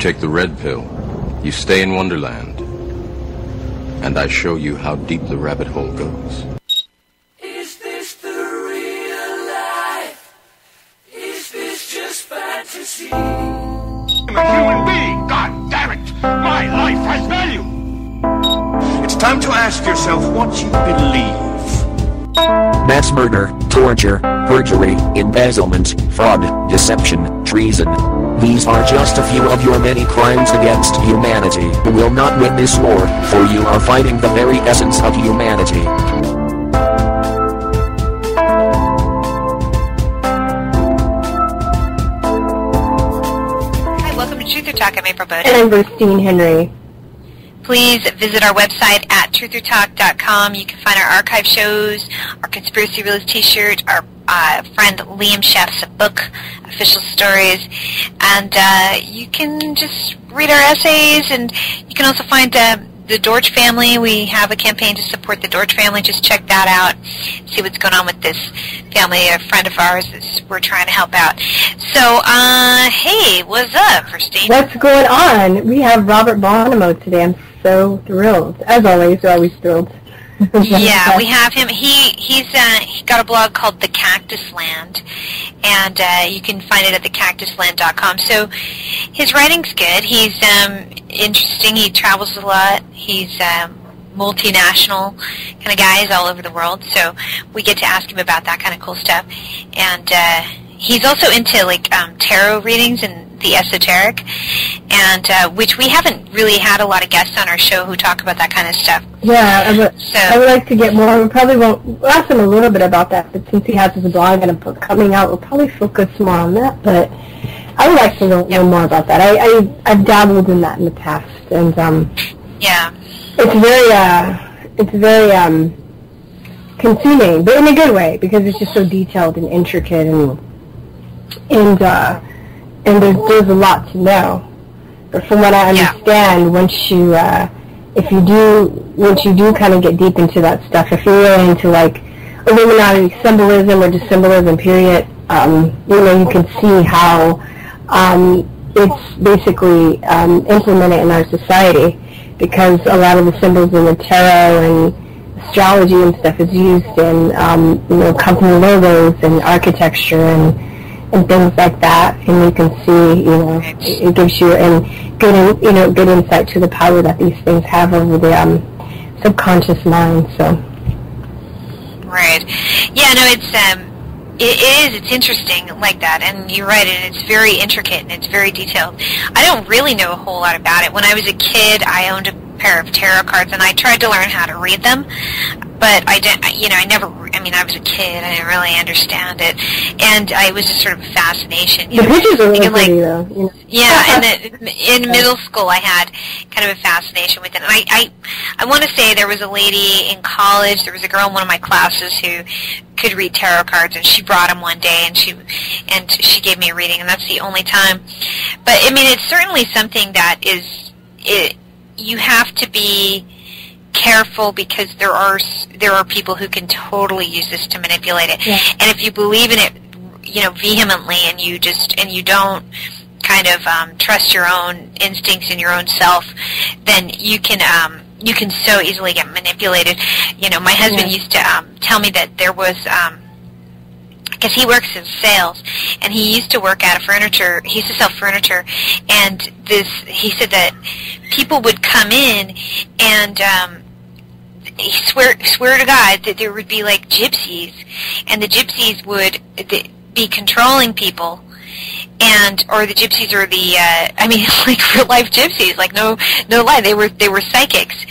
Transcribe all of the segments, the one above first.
take the red pill, you stay in Wonderland, and I show you how deep the rabbit hole goes. Is this the real life? Is this just fantasy? I'm a human being, god damn it! My life has value! It's time to ask yourself what you believe. Mass murder, torture, perjury, embezzlement, fraud, deception, treason. These are just a few of your many crimes against humanity. You will not win this war, for you are fighting the very essence of humanity. Hi, welcome to Truth or Talk. I'm April Bowden. And I'm Virstyne Henry. Please visit our website at truthertalk.com. You can find our archive shows, our Conspiracy Realist t-shirt, our friend Liam Sheff's book, Official Stories, and you can just read our essays, and you can also find the Dorch family. We have a campaign to support the Dorch family. Just check that out, see what's going on with this family. A friend of ours is we're trying to help out. So, hey, what's up, Virstyne? What's going on? We have Robert Bonomo today. I'm so thrilled. As always, we're always thrilled. Yeah, we have him. He's got a blog called The Cactus Land, and you can find it at thecactusland.com. So his writing's good. He's interesting. He travels a lot. He's multinational kind of guy. He's all over the world. So we get to ask him about that kind of cool stuff. And he's also into like tarot readings and the esoteric, and which we haven't really had a lot of guests on our show who talk about that kind of stuff. Yeah, I would like to get more. We probably won't. We'll ask him a little bit about that, but since he has his blog and a book coming out, we'll probably focus more on that. But I would like to know more about that. I've dabbled in that in the past, and yeah, it's very consuming, but in a good way, because it's just so detailed and intricate, and there's a lot to know. But from what I understand, once you do kind of get deep into that stuff, if you're really into like Illuminati symbolism or just symbolism period, you can see how it's basically implemented in our society, because a lot of the symbols in the tarot and astrology and stuff is used in company logos and architecture and things like that, and you can see, it gives you good insight to the power that these things have over the subconscious mind. So, right, yeah, no, it's interesting like that, and you're right, and it's very intricate and it's very detailed. I don't really know a whole lot about it. When I was a kid, I owned a pair of tarot cards, and I tried to learn how to read them, but I didn't. I was a kid. I didn't really understand it, and it was just sort of a fascination. The pictures are really pretty, though. Yeah, and in middle school, I had kind of a fascination with it. And I want to say there was a lady in college. There was a girl in one of my classes who could read tarot cards, and she brought them one day, and she gave me a reading, and that's the only time. But it's certainly something that you have to be careful, because there are people who can totally use this to manipulate it. Yeah. And if you believe in it, vehemently, and you don't kind of trust your own instincts and your own self, then you can so easily get manipulated. My husband used to tell me that there was because he works in sales, and he used to work at he used to sell furniture, and he said that people would come in, and he swear to God that there would be like gypsies, and the gypsies would be controlling people, or the gypsies are like real life gypsies, like no lie, they were psychics,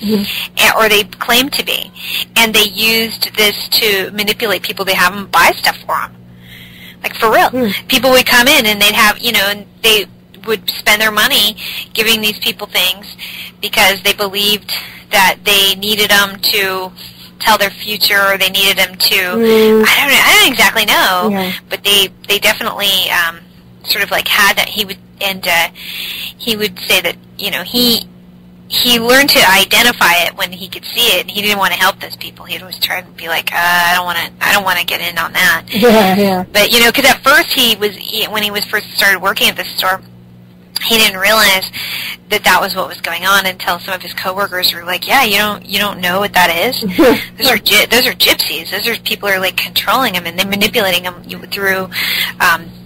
or they claimed to be, and they used this to manipulate people. They have them buy stuff for them, like for real. People would come in, and they'd have and they would spend their money giving these people things because they believed that they needed them to tell their future, or they needed them to I don't exactly know, but they definitely sort of like had that. He would say that he learned to identify it when he could see it, and he didn't want to help those people. He'd always try to be like, I don't want to get in on that. Yeah. But because at first when he was first started working at the store, he didn't realize that was what was going on until some of his coworkers were like, "Yeah, you don't know what that is. Those are gypsies. Those are people who are like controlling him and they're manipulating him through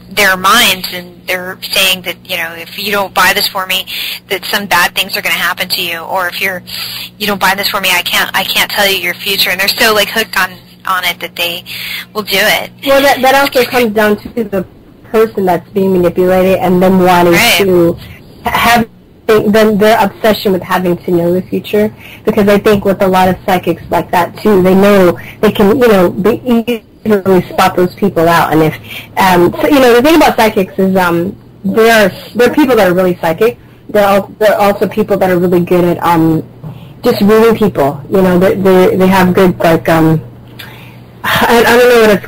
their minds, and they're saying that if you don't buy this for me, that some bad things are going to happen to you, or if you don't buy this for me, I can't tell you your future." And they're so like hooked on it that they will do it. Well, that also comes down to the person that's being manipulated and them wanting to have their obsession with having to know the future, because I think with a lot of psychics like that too, they know they can they easily spot those people out. And if so, the thing about psychics is there are people that are really psychic. There are also people that are really good at just reading people. They have good like I don't know what it's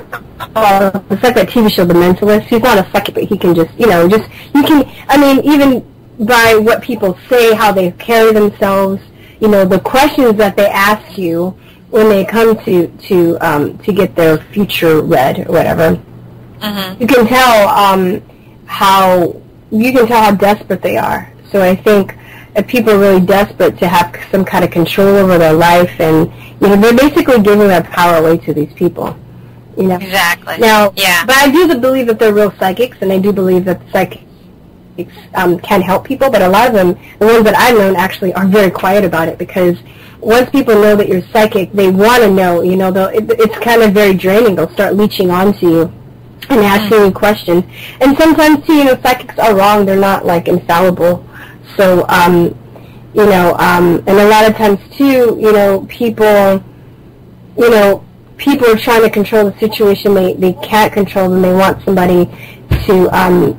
called. It's like that TV show, The Mentalist. He's not a psychic, but he can just you can. I mean, even by what people say, how they carry themselves, the questions that they ask you when they come to get their future read or whatever. You can tell how desperate they are. So I think if people are really desperate to have some kind of control over their life, and they're basically giving their power away to these people. Exactly. Now, yeah. But I do believe that they're real psychics, and I do believe that psychics can help people. But a lot of them, the ones that I've known, actually are very quiet about it, because once people know that you're psychic, they want to know. It's kind of very draining. They'll start leeching onto you and asking you questions. And sometimes too, psychics are wrong. They're not like infallible. So, and a lot of times too, people are trying to control the situation. They can't control them. They want somebody to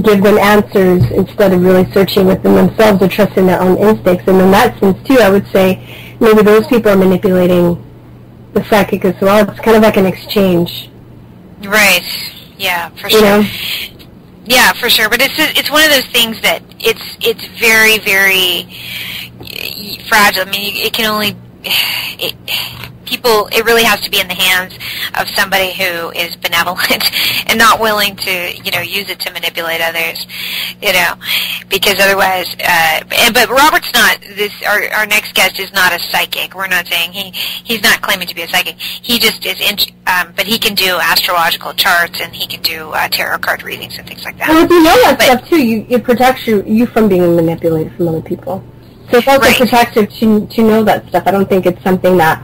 give them answers instead of really searching within themselves or trusting their own instincts. And in that sense too, I would say maybe those people are manipulating the psychic as well. It's kind of like an exchange. Right. Yeah, for sure. Yeah, for sure. But it's one of those things that it's very, very fragile. I mean, it can only it really has to be in the hands of somebody who is benevolent and not willing to use it to manipulate others, because otherwise. But Robert's not this. Our next guest is not a psychic. We're not saying he's not claiming to be a psychic. He just is. But he can do astrological charts, and he can do tarot card readings and things like that. Well, if you know that stuff too, it protects you from being manipulated from other people. So it's also protective to know that stuff. I don't think it's something that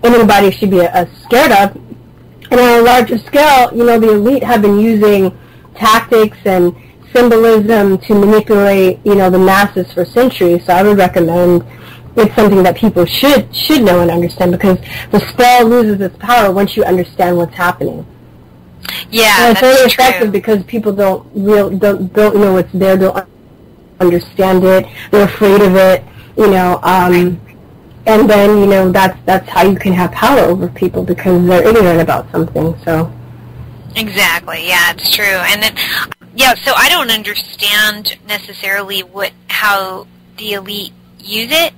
anybody should be scared of. And on a larger scale, the elite have been using tactics and symbolism to manipulate, the masses for centuries. So I would recommend it's something that people should know and understand, because the spell loses its power once you understand what's happening. Yeah, and it's very effective because people don't know what's there, don't understand it, they're afraid of it, and then that's how you can have power over people, because they're ignorant about something. So exactly, yeah, it's true. And then so I don't understand necessarily how the elite use it.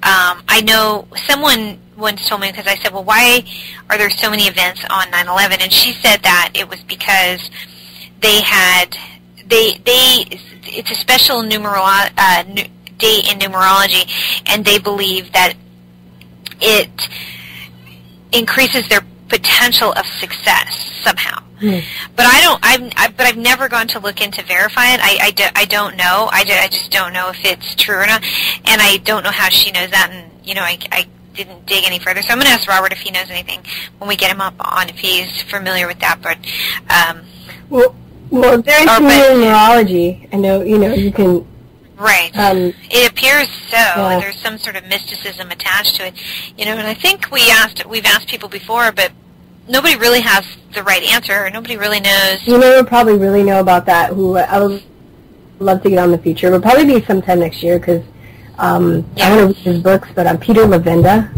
I know someone once told me, because I said, well, why are there so many events on 9/11? And she said that it was because it's a special date in numerology, and they believe that it increases their potential of success somehow. But I've never gone to look into verify it. I don't know. I just don't know if it's true or not, and I don't know how she knows that. And I didn't dig any further. So I'm going to ask Robert if he knows anything when we get him up on, if he's familiar with that. But well, very familiar numerology. I know you can. Right. It appears so. Yeah. There's some sort of mysticism attached to it, and I think we've asked people before, but nobody really has the right answer, or nobody really knows. We'll probably really know about that. Who I would love to get on the future. It'll probably be sometime next year, because I want to read his books. But I'm Peter Levenda.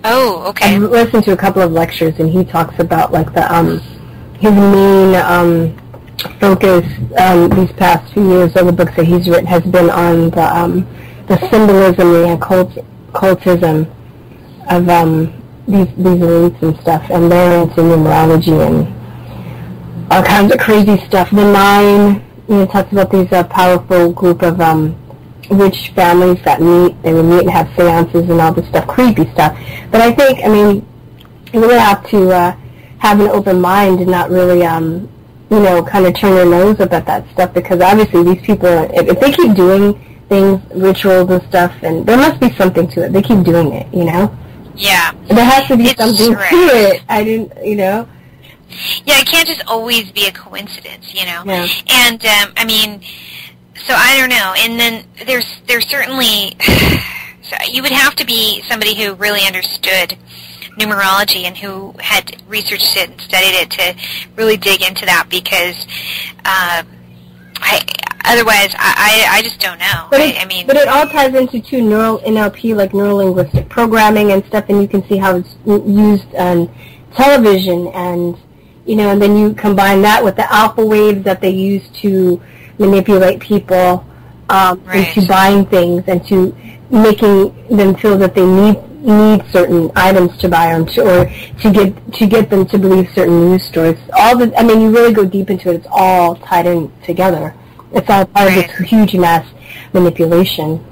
Oh, okay. I've listened to a couple of lectures, and he talks about like his main focus these past few years of the books that he's written has been on the symbolism, the occultism of these elites and stuff, and they're into numerology and all kinds of crazy stuff. The 9, it talks about these powerful group of rich families that meet. They would meet and have seances and all this stuff, creepy stuff. But I think, I mean, you really have to have an open mind and not really, kind of turn your nose up at that stuff, because obviously these people, if they keep doing things, rituals and stuff, and there must be something to it. They keep doing it, Yeah. There has to be something right. to it. I didn't, Yeah, it can't just always be a coincidence, Yeah. And, I mean, so I don't know. And then there's certainly, so you would have to be somebody who really understood numerology and who had researched it and studied it to really dig into that, because otherwise I just don't know. But it all ties into neural NLP, like neuro-linguistic programming and stuff, and you can see how it's used on television, and and then you combine that with the alpha waves that they use to manipulate people into buying things and to making them feel that they need certain items to buy or to get them to believe certain news stories. You really go deep into it. It's all tied in together. It's all part of this huge mass manipulation.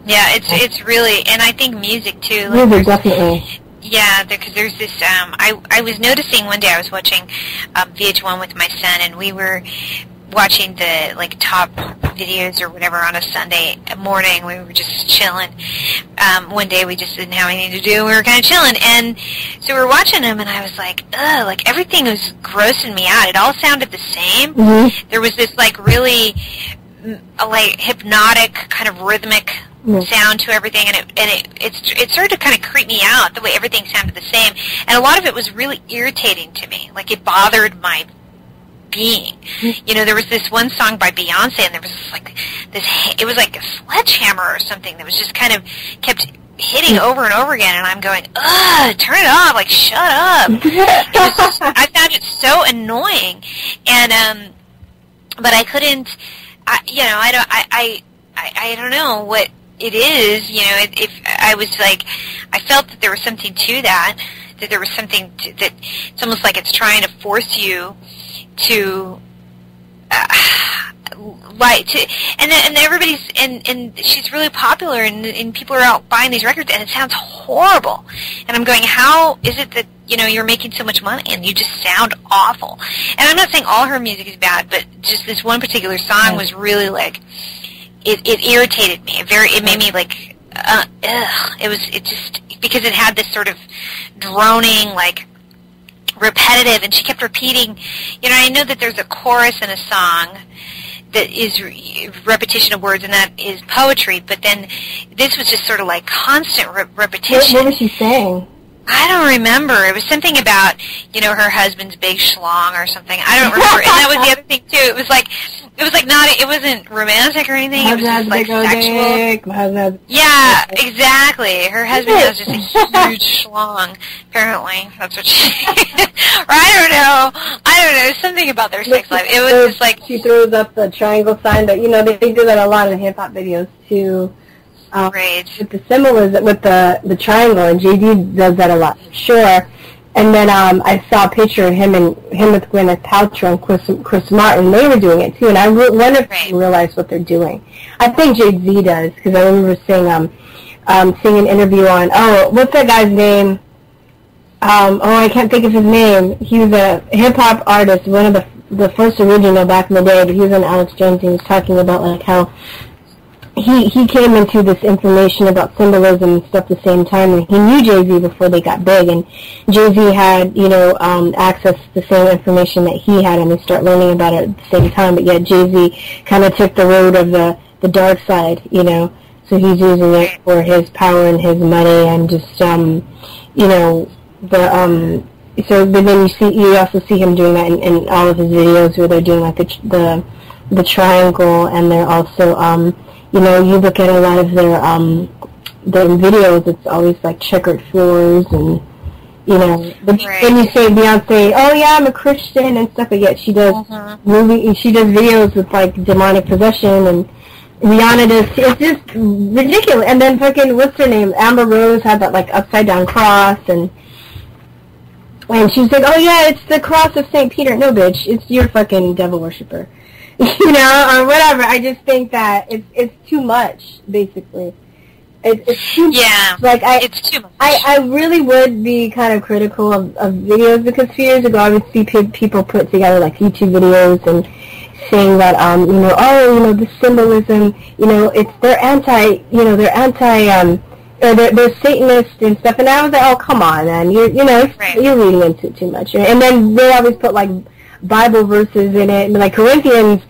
Yeah, it's really, and I think music too. Music, definitely. Yeah, because there's this, I was noticing one day I was watching VH1 with my son, and we were watching the, top videos or whatever on a Sunday morning. We were just chilling. One day we just didn't have anything to do, and we were kind of chilling, and so we were watching them, and I was like, ugh, everything was grossing me out. It all sounded the same. Mm-hmm. There was this, really, hypnotic, kind of rhythmic sound to everything, and it started to kind of creep me out, the way everything sounded the same, and a lot of it was really irritating to me. It bothered my being. There was this one song by Beyonce, and there was it was like a sledgehammer or something that was just kind of kept hitting over and over again, and I'm going, ugh, turn it off, shut up. It was just, I found it so annoying, and but I couldn't, I don't know what it is, if I was I felt that there was something to that there was something that it's almost like it's trying to force you to and everybody's and she's really popular, and people are out buying these records, and it sounds horrible, and I'm going, how is it that you're making so much money and you just sound awful? And I'm not saying all her music is bad, but just this one particular song was really it irritated me. It made me it just because it had this sort of droning, repetitive, and she kept repeating. I know that there's a chorus in a song that is repetition of words, and that is poetry, but then this was just sort of constant repetition. What was she saying? I don't remember. It was something about, her husband's big schlong or something. I don't remember. And that was the other thing too. It was it wasn't romantic or anything. It was just sexual. Yeah, exactly. Her husband has just a huge schlong. Apparently, that's what she. Or I don't know. Something about their sex life. It was just she throws up the triangle sign, but they do that a lot in hip hop videos too. With the symbolism, with the triangle, and JD does that a lot, sure. And then I saw a picture of him with Gwyneth Paltrow and Chris Martin. They were doing it too, and I wonder if they realize what they're doing. I think Jay-Z does, because I remember seeing an interview on, what's that guy's name? I can't think of his name. He was a hip-hop artist, one of the first original back in the day, but he was on Alex Jones, and he was talking about how he came into this information about symbolism and stuff at the same time, and he knew Jay-Z before they got big, and Jay-Z had, access to the same information that he had, and they start learning about it at the same time, but yet Jay-Z kind of took the road of the dark side, so he's using it for his power and his money, and just, but then you also see him doing that in all of his videos, where they're doing the triangle, and they're also, you look at a lot of their videos, it's always checkered floors, and but then you say Beyonce, oh yeah, I'm a Christian and stuff, but yet she does she does videos with demonic possession, and Rihanna does. It's just ridiculous. And then fucking, what's her name? Amber Rose had that upside down cross, and she was like, oh yeah, it's the cross of St. Peter. No, bitch, it's your fucking devil worshiper. you know, or whatever. I just think that it's too much, basically. It's too yeah, much. Like, it's too much. I really would be kind of critical of videos, because a few years ago I would see people put together like YouTube videos and saying that the symbolism, they're Satanist and stuff, and I was like, oh, come on, man, you're reading into it too much. And then they always put like Bible verses in it, and like Corinthians,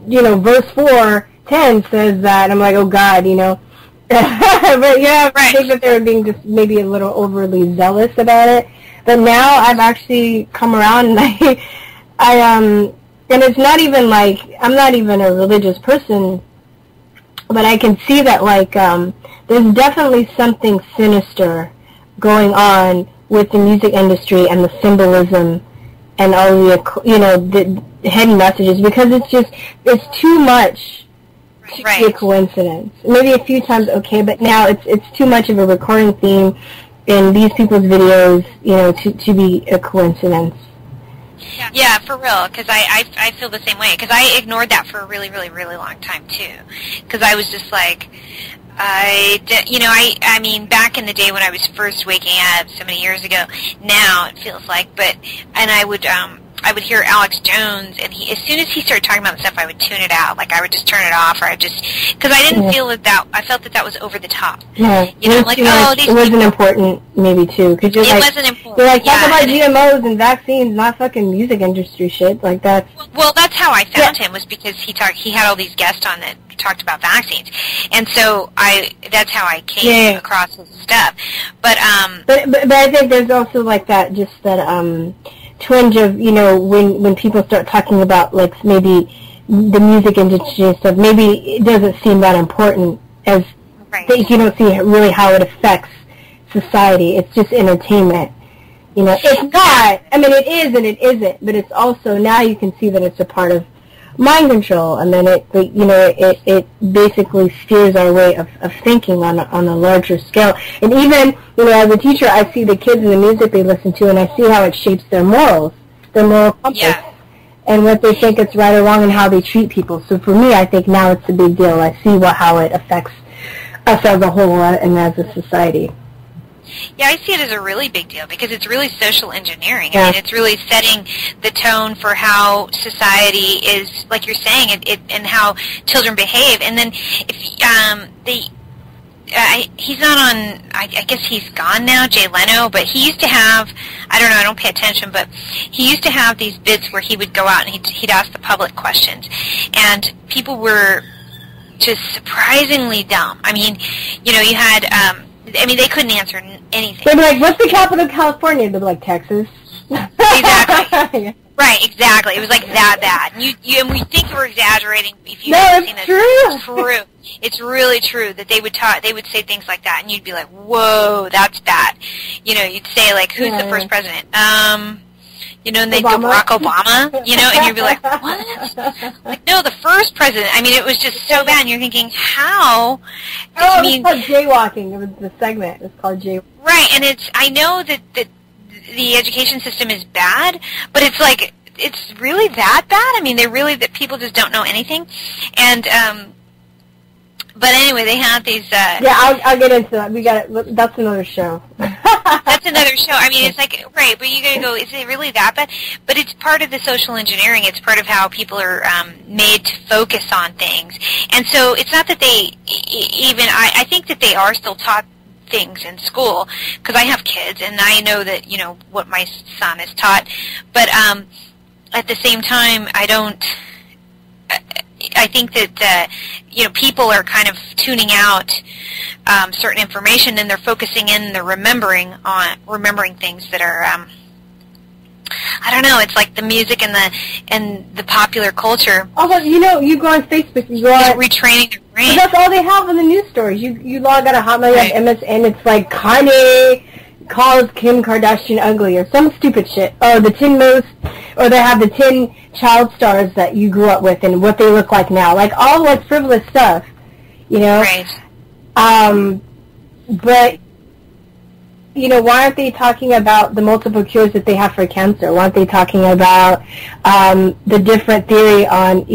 verse 4:10 says that, and I'm like, oh God, But yeah, I think that they were being just maybe a little overly zealous about it. But now I've actually come around, and and it's not even like, I'm not even a religious person, but I can see that like there's definitely something sinister going on with the music industry and the symbolism and all the hidden messages, because it's too much to be a coincidence. Maybe a few times okay, but now it's too much of a recurring theme in these people's videos, to be a coincidence. Yeah, for real, because I feel the same way, because I ignored that for a really, really, really long time, too, because I was just like, I mean, back in the day when I was first waking up so many years ago, now it feels like, and I would hear Alex Jones, and as soon as he started talking about stuff, I would tune it out. Like, I would just turn it off, or because I didn't feel I felt that was over the top. Yeah, like, it wasn't important, maybe, too. Cause it wasn't important. You're like, talk about GMOs and vaccines, not fucking music industry shit. Like, that's... Well, that's how I found him, was because he had all these guests on that talked about vaccines. And so that's how I came across his stuff. But I think there's also, like, that twinge of, when people start talking about, like, maybe the music industry and stuff, maybe it doesn't seem that important, as you don't see really how it affects society. It's just entertainment. It's not. I mean, it is and it isn't, but it's also, now you can see that it's a part of mind control, and then it basically steers our way of thinking on a larger scale. And even, as a teacher, I see the kids and the music they listen to, and I see how it shapes their morals, their moral compass, and what they think is right or wrong, and how they treat people. So for me, I think now it's a big deal. I see how it affects us as a whole and as a society. Yeah, I see it as a really big deal, because it's really social engineering. I mean, it's really setting the tone for how society is, like you're saying, and how children behave. And then if he's not on, I guess he's gone now, Jay Leno, but he used to have, I don't know, I don't pay attention, but he used to have these bits where he would go out and he'd ask the public questions, and people were just surprisingly dumb. I mean, you had... they couldn't answer anything. They'd be like, what's the capital of California? They'd be like, Texas. Exactly. Right, exactly. It was like that bad. And we think we're exaggerating if you've seen it. True. It's true. It's really true that they would say things like that, and you'd be like, whoa, that's bad. You'd say, like, who's the first president? And they'd go Barack Obama, and you'd be like, what? Like, no, the first president. I mean, it was just so bad, and you're thinking, how? Oh, it was called jaywalking. It was the segment. It was called jaywalking. Right, and I know that the education system is bad, but it's like, it's really that bad? I mean, that people just don't know anything. And, but anyway, they have these... I'll get into that. That's another show. That's another show. I mean, it's like, right, but you gotta go, is it really that bad? But it's part of the social engineering. It's part of how people are made to focus on things. And so it's not that they I think that they are still taught things in school, because I have kids, and I know that, what my son is taught. But at the same time, I think that people are kind of tuning out certain information, and they're focusing in, they're remembering things that are I don't know. It's like the music and the popular culture. Although you go on Facebook, you go on retraining your brain. That's all they have on the news stories. You log on a hotmail, you have MSN. It's like Kanye calls Kim Kardashian ugly or some stupid shit. Or they have the 10 child stars that you grew up with and what they look like now. Like all like frivolous stuff, Right. But why aren't they talking about the multiple cures that they have for cancer? Why aren't they talking about the different theory on,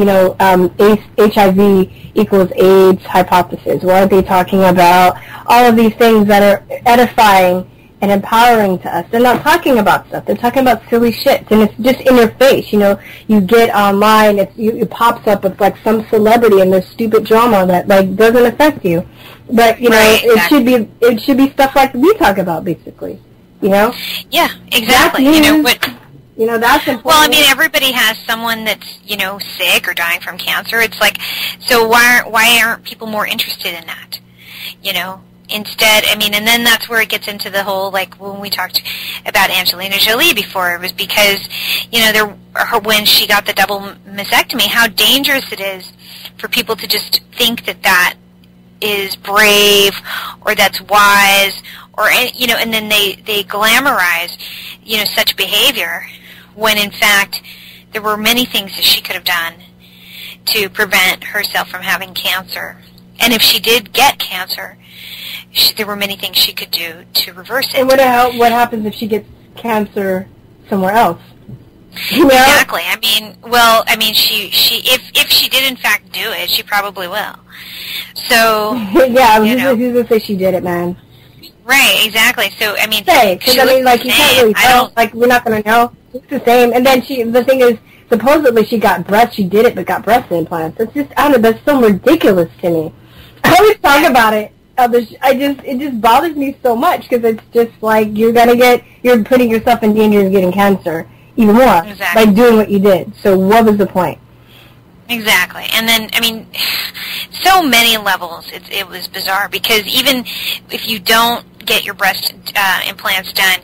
HIV equals AIDS hypothesis? Why aren't they talking about all of these things that are edifying and empowering to us? They're not talking about stuff. They're talking about silly shit, and it's just in your face. You get online, it pops up with like some celebrity and their stupid drama that like doesn't affect you. But Right, exactly. it should be stuff like we talk about, basically. Yeah, exactly. That's important. Well, I mean, everybody has someone that's sick or dying from cancer. It's like, so why aren't people more interested in that? Instead, I mean, and then that's where it gets into the whole, like, when we talked about Angelina Jolie before, it was because, when she got the double mastectomy, how dangerous it is for people to just think that is brave or that's wise or, and then they glamorize, such behavior when, in fact, there were many things that she could have done to prevent herself from having cancer. And if she did get cancer, there were many things she could do to reverse it. And what happens if she gets cancer somewhere else? Exactly. She if she did in fact do it, she probably will. So yeah, who's to say she did it, man? Right. Exactly. So because you can't really tell. Like, we're not gonna know. It's the same. And then the thing is, supposedly she did it, but got breast implants. It's just, I don't know. That's so ridiculous to me. I always talk about it. It just bothers me so much because it's just like you're putting yourself in danger of getting cancer even more by doing what you did. So what was the point? Exactly. And then, so many levels, it was bizarre because even if you don't get your breast implants done,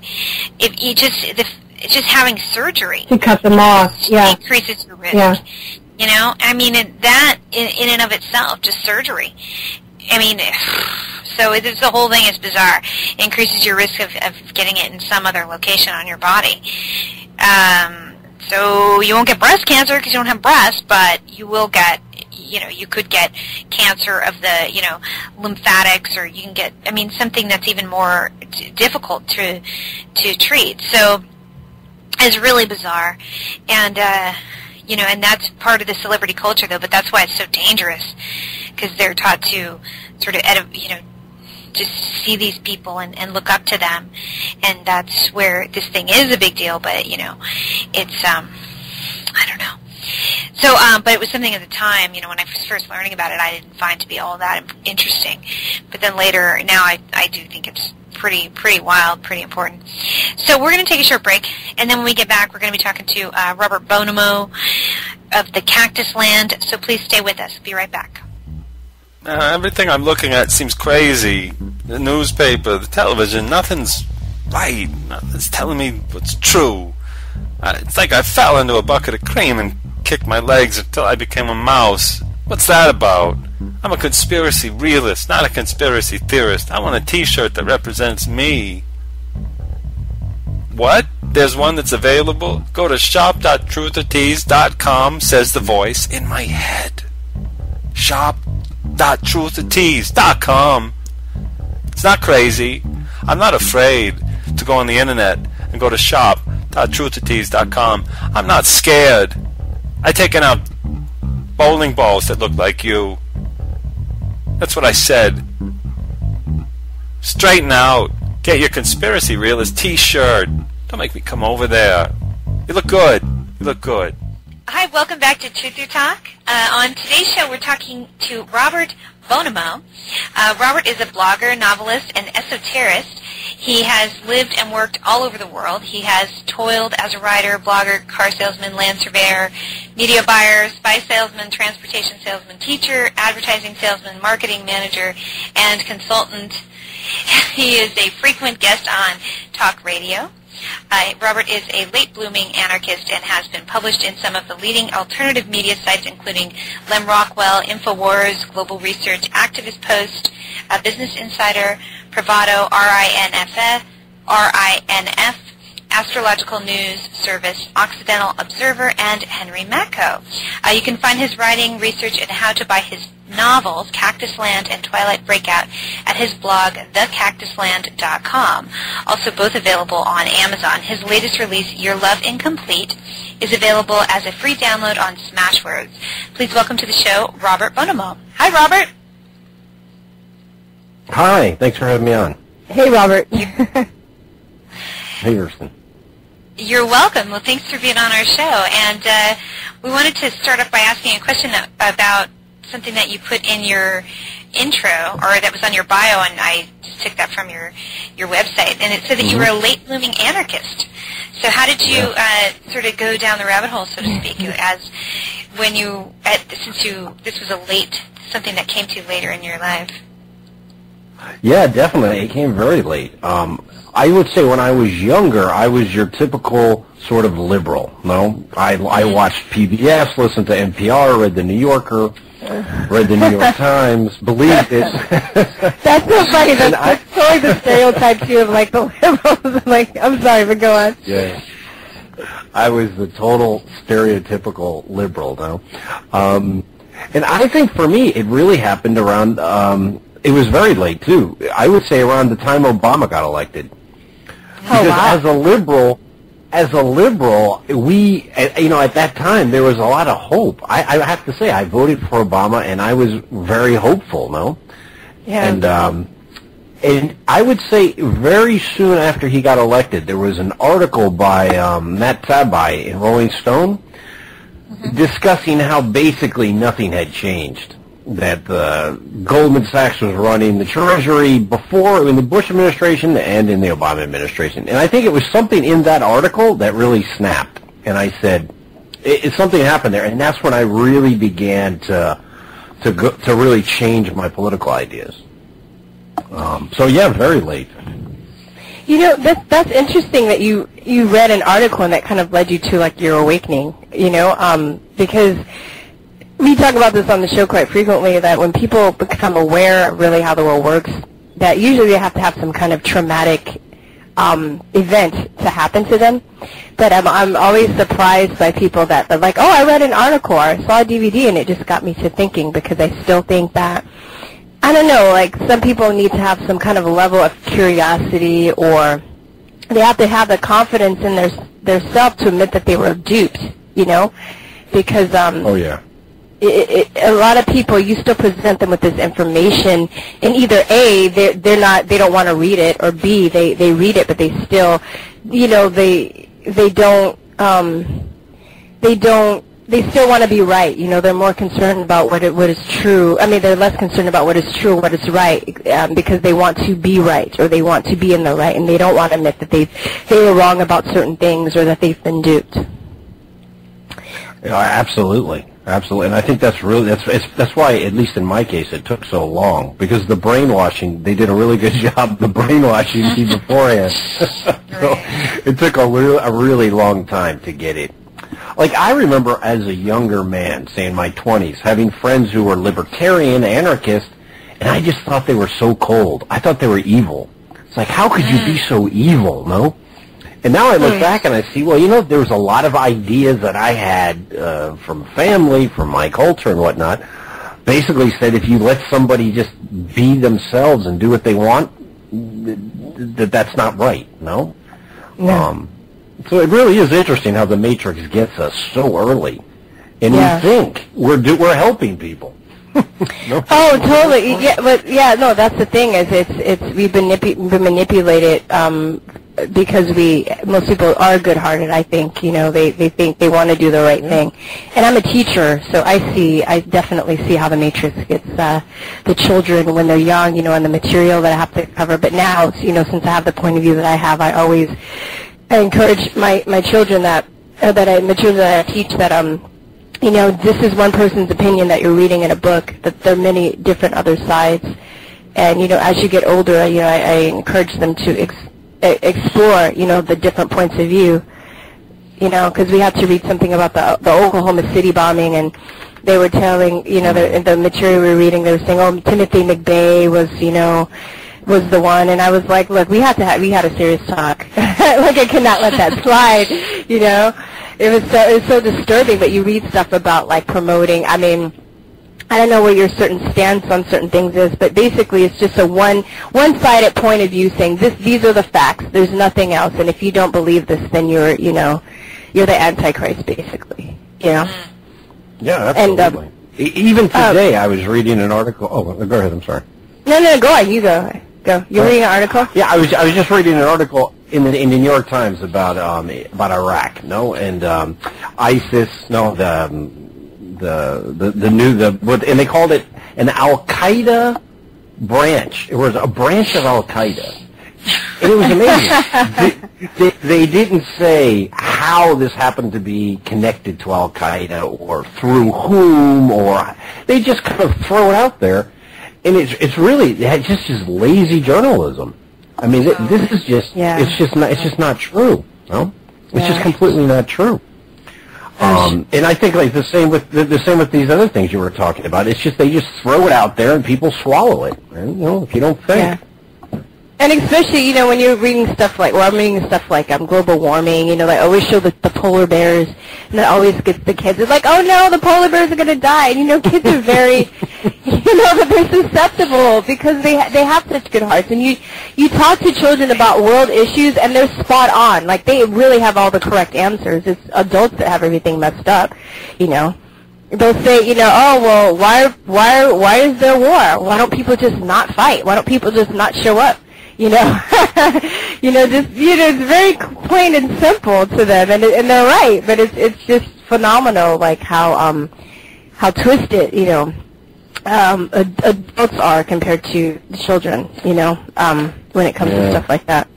if you just having surgery to cut them off, increases your risk. Yeah. That in and of itself, just surgery. So the whole thing is bizarre. It increases your risk of getting it in some other location on your body. So you won't get breast cancer because you don't have breasts, but you will get, you could get cancer of the, lymphatics, or you can get, something that's even more difficult to treat. So it's really bizarre. And, and that's part of the celebrity culture, though, but that's why it's so dangerous, because they're taught to sort of, just see these people and look up to them, and that's where this thing is a big deal, but, it's, I don't know. So, but it was something at the time, when I was first learning about it, I didn't find to be all that interesting, but then later, now I do think it's pretty wild, pretty important. So we're going to take a short break, and then when we get back, we're going to be talking to Robert Bonomo of the Cactus Land, so please stay with us. Be right back. Everything I'm looking at seems crazy. The newspaper, the television, nothing's right. Nothing's telling me what's true. It's like I fell into a bucket of cream and kicked my legs until I became a mouse. What's that about? I'm a conspiracy realist, not a conspiracy theorist. I want a t-shirt that represents me. What? There's one that's available? Go to shop.truthertease.com, says the voice in my head. Shop.truthertease.com. It's not crazy. I'm not afraid to go on the internet and go to shop.truthertease.com. I'm not scared. I've taken out bowling balls that look like you. That's what I said. Straighten out. Get your conspiracy realist t-shirt. Don't make me come over there. You look good. You look good. Hi, welcome back to Truth or Talk. On today's show, we're talking to Robert Bonomo. Robert is a blogger, novelist, and esoterist. He has lived and worked all over the world. He has toiled as a writer, blogger, car salesman, land surveyor, media buyer, spy salesman, transportation salesman, teacher, advertising salesman, marketing manager, and consultant. He is a frequent guest on talk radio. Robert is a late-blooming anarchist and has been published in some of the leading alternative media sites, including Lem Rockwell, InfoWars, Global Research, Activist Post, Business Insider, Pravado, RINF, Astrological News Service, Occidental Observer, and Henry Macko. You can find his writing, research, and how to buy his novels, Cactus Land and Twilight Breakout, at his blog, thecactusland.com. Also both available on Amazon. His latest release, Your Love Incomplete, is available as a free download on Smashwords. Please welcome to the show, Robert Bonomo. Hi, Robert. Hi, thanks for having me on. Hey, Robert. Hey, Virstyne. You're welcome. Well, thanks for being on our show. And we wanted to start off by asking a question about something that you put in your intro, or that was on your bio, and I just took that from your website. And it said that you were a late blooming anarchist. So how did you sort of go down the rabbit hole, so to speak, this was something that came to you later in your life? Yeah, definitely. It came very late. I would say when I was younger, I was your typical sort of liberal. No, I watched PBS, listened to NPR, read the New Yorker, read the New York Times, believed this. That's so funny. That's totally the stereotype too of like the liberals. Like, I'm sorry, but go on. Yeah, I was the total stereotypical liberal. No, and I think for me, it really happened around. It was very late too. I would say around the time Obama got elected. Because as a liberal, we, at that time there was a lot of hope. I have to say, I voted for Obama, and I was very hopeful. No, yeah. And I would say very soon after he got elected, there was an article by Matt Taibbi in Rolling Stone discussing how basically nothing had changed. That Goldman Sachs was running the Treasury before in the Bush administration and in the Obama administration. And I think it was something in that article that really snapped. And I said, something happened there. And that's when I really began to really change my political ideas. So yeah, very late. You know, that's interesting that you read an article and that kind of led you to like your awakening, because we talk about this on the show quite frequently, that when people become aware of really how the world works, that usually they have to have some kind of traumatic event to happen to them. But I'm always surprised by people that are like, oh, I read an article or I saw a DVD and it just got me to thinking, because I still think that, I don't know, like some people need to have some kind of level of curiosity, or they have to have the confidence in their self to admit that they were duped, because oh yeah. A lot of people, you still present them with this information, and either A, they don't want to read it, or B, they read it, but they still, they still want to be right. They're more concerned about what is true. I mean, they're less concerned about what is true and what is right, because they want to be right, or they want to be in the right, and they don't want to admit that they were wrong about certain things, or that they've been duped. Absolutely. Absolutely, and I think that's why, at least in my case, it took so long, because the brainwashing, they did a really good job the brainwashing me beforehand. So it took a really long time to get it. Like, I remember as a younger man, say in my 20s, having friends who were libertarian, anarchist, and I just thought they were so cold. I thought they were evil. It's like, how could you be so evil, no? And now I look back and I see, well, there was a lot of ideas that I had from family, from my culture and whatnot, basically said if you let somebody just be themselves and do what they want, that's not right, no? No. So it really is interesting how the Matrix gets us so early. And we think we're helping people. No. Oh, totally. Yeah, but no, that's the thing, is we've been manipulated, because most people are good-hearted, I think. They think they want to do the right thing. And I'm a teacher, so I definitely see how the Matrix gets the children when they're young, and the material that I have to cover. But now, since I have the point of view that I have, I encourage my children that I teach that this is one person's opinion that you're reading in a book, that there are many different other sides. And, as you get older, I encourage them to explore, the different points of view, because we had to read something about the Oklahoma City bombing, and they were telling, the material we were reading, they were saying, oh, Timothy McVeigh was, was the one, and I was like, look, we had a serious talk. Like, I could not let that slide, you know. It was so disturbing. But you read stuff about like promoting. I mean, I don't know what your certain stance on certain things is, but basically it's just a one-sided point of view saying these are the facts. There's nothing else, and if you don't believe this, then you're the Antichrist, basically. You know. Yeah, absolutely. And, even today, I was reading an article. Oh, go ahead. I'm sorry. No, go on. You go. You're reading an article? Yeah, I was just reading an article in the New York Times about Iraq, and ISIS. No, and they called it an Al Qaeda branch. It was a branch of Al Qaeda. And it was amazing. They didn't say how this happened to be connected to Al Qaeda or through whom, or they just kind of throw it out there, and it's just lazy journalism. I mean, this is just it's just not true. No, it's just completely not true. And I think like the same with these other things you were talking about. It's just they just throw it out there and people swallow it. And, if you don't think. Yeah. And especially, when you're reading stuff like, I'm reading stuff like global warming, they always show the polar bears, and that always gets the kids. It's like, oh no, the polar bears are going to die. And, kids are very, that they're susceptible because they have such good hearts. And you talk to children about world issues, and they're spot on. Like, they really have all the correct answers. It's adults that have everything messed up, They'll say, oh, well, why is there war? Why don't people just not fight? Why don't people just not show up? It's very plain and simple to them, and they're right, but it's just phenomenal, like how twisted, adults are compared to children, when it comes to stuff like that.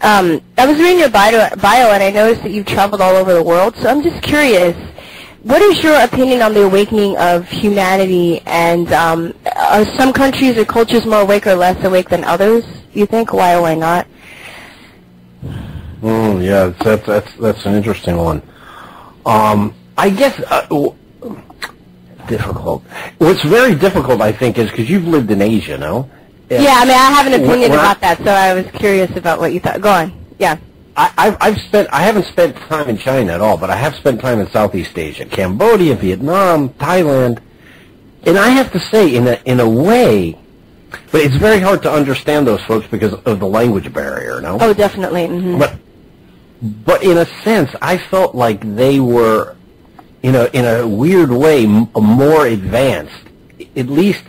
I was reading your bio, and I noticed that you've traveled all over the world, so I'm just curious, what is your opinion on the awakening of humanity, and are some countries or cultures more awake or less awake than others, you think? Why or why not? Yeah, that's an interesting one. I guess difficult. What's very difficult, I think, is because you've lived in Asia, no? Yeah, I mean, I have an opinion about that, so I was curious about what you thought. Go on. Yeah. I haven't spent time in China at all, but I have spent time in Southeast Asia, Cambodia, Vietnam, Thailand, and I have to say, in a way, but it's very hard to understand those folks because of the language barrier, no? Oh, definitely. Mm-hmm. But in a sense, I felt like they were, in a weird way, more advanced, at least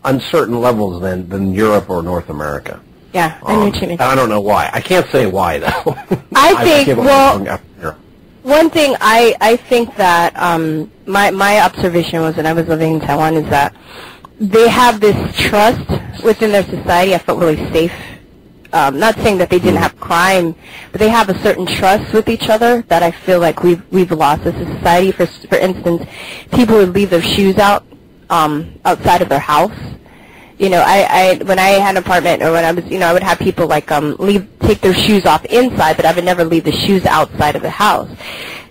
on certain levels than Europe or North America. Yeah, I know what you mean. I don't know why. I can't say why, though. I think, one thing I think that my observation was when I was living in Taiwan is that they have this trust within their society. I felt really safe. Not saying that they didn't have crime, but they have a certain trust with each other that I feel like we've lost as a society. For instance, people would leave their shoes out outside of their house. When I had an apartment, or when I was, I would have people like take their shoes off inside, but I would never leave the shoes outside of the house.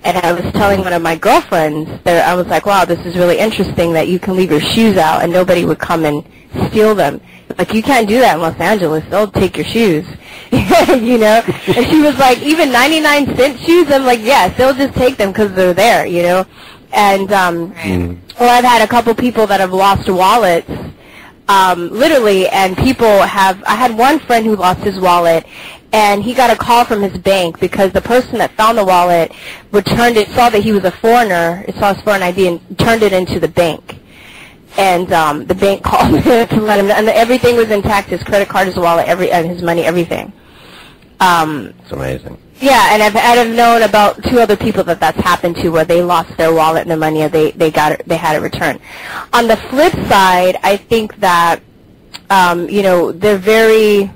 And I was telling one of my girlfriends that I was like, wow, this is really interesting that you can leave your shoes out and nobody would come and steal them. Like, you can't do that in Los Angeles. They'll take your shoes, And she was like, even 99-cent shoes? I'm like, yes, they'll just take them because they're there, And, well, I've had a couple people that have lost wallets, literally, and I had one friend who lost his wallet, and he got a call from his bank because the person that found the wallet returned it, saw that he was a foreigner, it saw his foreign ID, and turned it into the bank. And the bank called to let him know, and everything was intact, his credit card, his wallet, his money, everything. It's amazing. Yeah, and I've known about 2 other people that's happened to, where they lost their wallet and their money, and they had it returned. On the flip side, I think that they're very,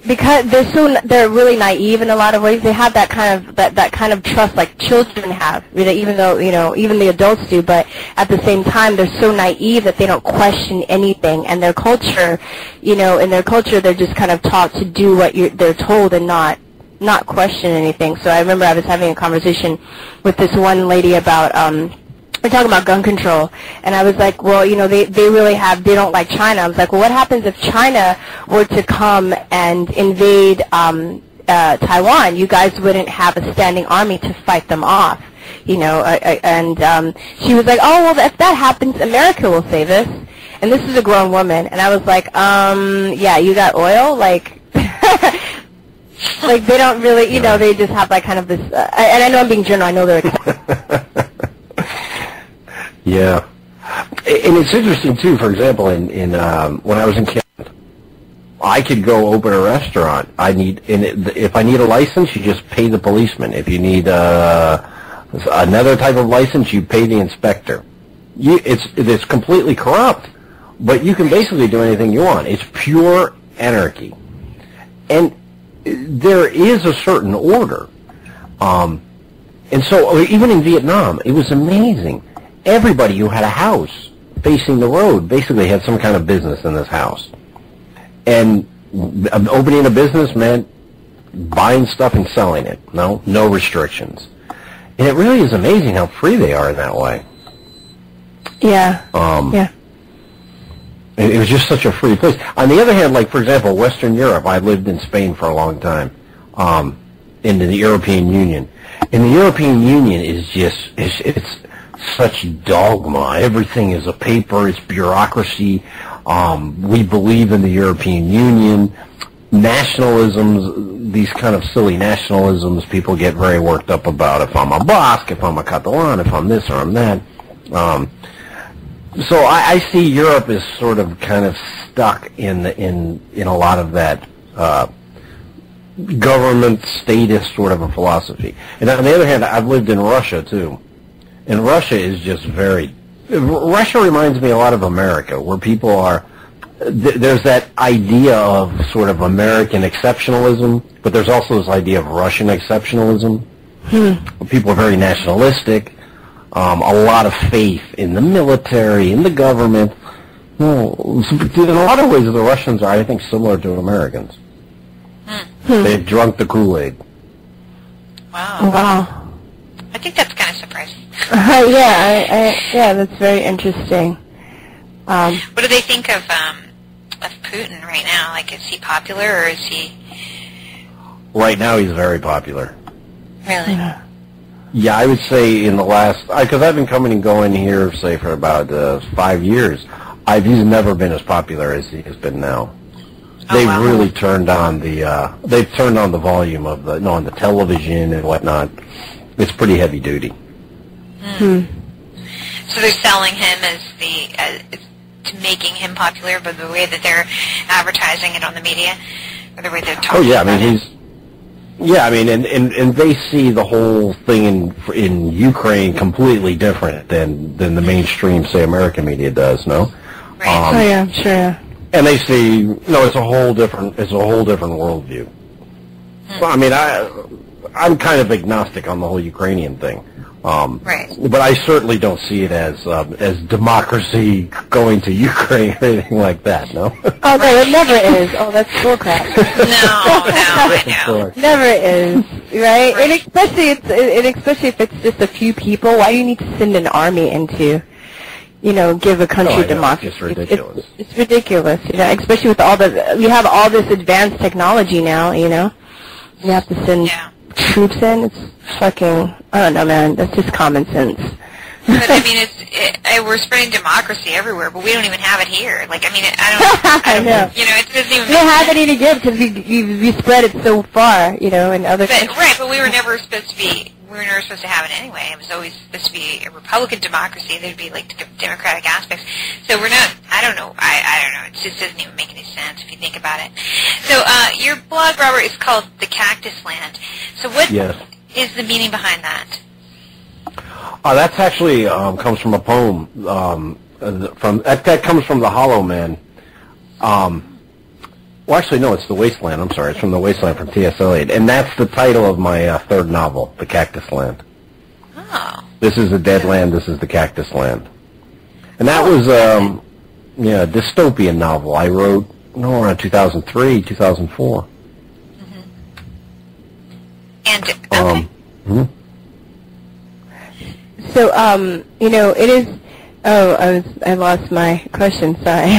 because they're really naive in a lot of ways. They have that kind of trust like children have, even though even the adults do. But at the same time, they're so naive that they don't question anything. And their culture, in their culture, they're just kind of taught to do what they're told and not question anything. So I remember I was having a conversation with this one lady about we're talking about gun control, and I was like, well, they they don't like China. I was like, well, what happens if China were to come and invade Taiwan? You guys wouldn't have a standing army to fight them off, and she was like, oh, well, if that happens, America will save us. And this is a grown woman, and I was like, yeah, you got oil? Like, like they don't really, they just have like kind of this, and I know I'm being general, I know they're Yeah. And it's interesting, too, for example, in when I was in Canada, I could go open a restaurant. If I need a license, you just pay the policeman. If you need another type of license, you pay the inspector. It's completely corrupt. But you can basically do anything you want. It's pure anarchy. And there is a certain order. And so even in Vietnam, it was amazing. Everybody who had a house facing the road basically had some kind of business in this house. And opening a business meant buying stuff and selling it. No restrictions. And it really is amazing how free they are in that way. Yeah. Yeah. It was just such a free place. On the other hand, like, for example, Western Europe, I lived in Spain for a long time, in the European Union. And the European Union is just, it's such dogma. Everything is a paper, it's bureaucracy. We believe in the European Union. Nationalisms, these kind of silly nationalisms, people get very worked up about. If I'm a Basque, if I'm a Catalan, if I'm this or I'm that. So I see Europe as sort of kind of stuck in a lot of that government statist sort of a philosophy. And on the other hand, I've lived in Russia too, and Russia is just Russia reminds me a lot of America, where people are. There's that idea of sort of American exceptionalism, but there's also this idea of Russian exceptionalism. People are very nationalistic. A lot of faith in the military, in the government. Well, in a lot of ways, the Russians are, I think, similar to Americans. They've drunk the Kool-Aid. Wow. I think that's kind of surprising. Yeah, that's very interesting. What do they think of Putin right now? Like, is he popular, or is he... Right now, he's very popular. Really? Yeah, I would say in the last, because I've been coming and going here, say, for about 5 years, he's never been as popular as he has been now. They've really turned on the volume of on the television and whatnot. It's pretty heavy duty. So they're selling him to making him popular by the way that they're advertising it on the media, or the way they're talking about it. Yeah, I mean, and they see the whole thing in Ukraine completely different than the mainstream, say, American media does. No. Right. Sure. And they see, it's a whole different worldview. Well, I mean, I'm kind of agnostic on the whole Ukrainian thing. Right. But I certainly don't see it as democracy going to Ukraine or anything like that. No. Oh no, it never is. Oh, that's bullcrap. I know. Never is, right? And especially if it's just a few people. Why do you need to send an army into, give a country democracy? It's ridiculous. It's ridiculous, especially with we have all this advanced technology now, you have to send troops in. It's fucking, I don't know, man. That's just common sense. But I mean, we're spreading democracy everywhere, but we don't even have it here. Like, I mean, I don't know. It doesn't even. We don't have any to give because we spread it so far, in other. Right, but we were never supposed to be. We were never supposed to have it anyway. It was always supposed to be a Republican democracy. There'd be like democratic aspects. So we're not. I don't know. I don't know. It just doesn't even make any sense if you think about it. So your blog, Robert, is called The Cactus Land. So what is the meaning behind that? That's actually comes from a poem. That comes from The Hollow Man. Well, actually, no, it's The Wasteland. I'm sorry, it's from The Wasteland from T.S. Eliot, and that's the title of my third novel, The Cactus Land. Oh. This is the Dead Land. This is the Cactus Land, and that was a dystopian novel I wrote around 2003, 2004. And okay. So, it is. Oh, I lost my question. Sorry.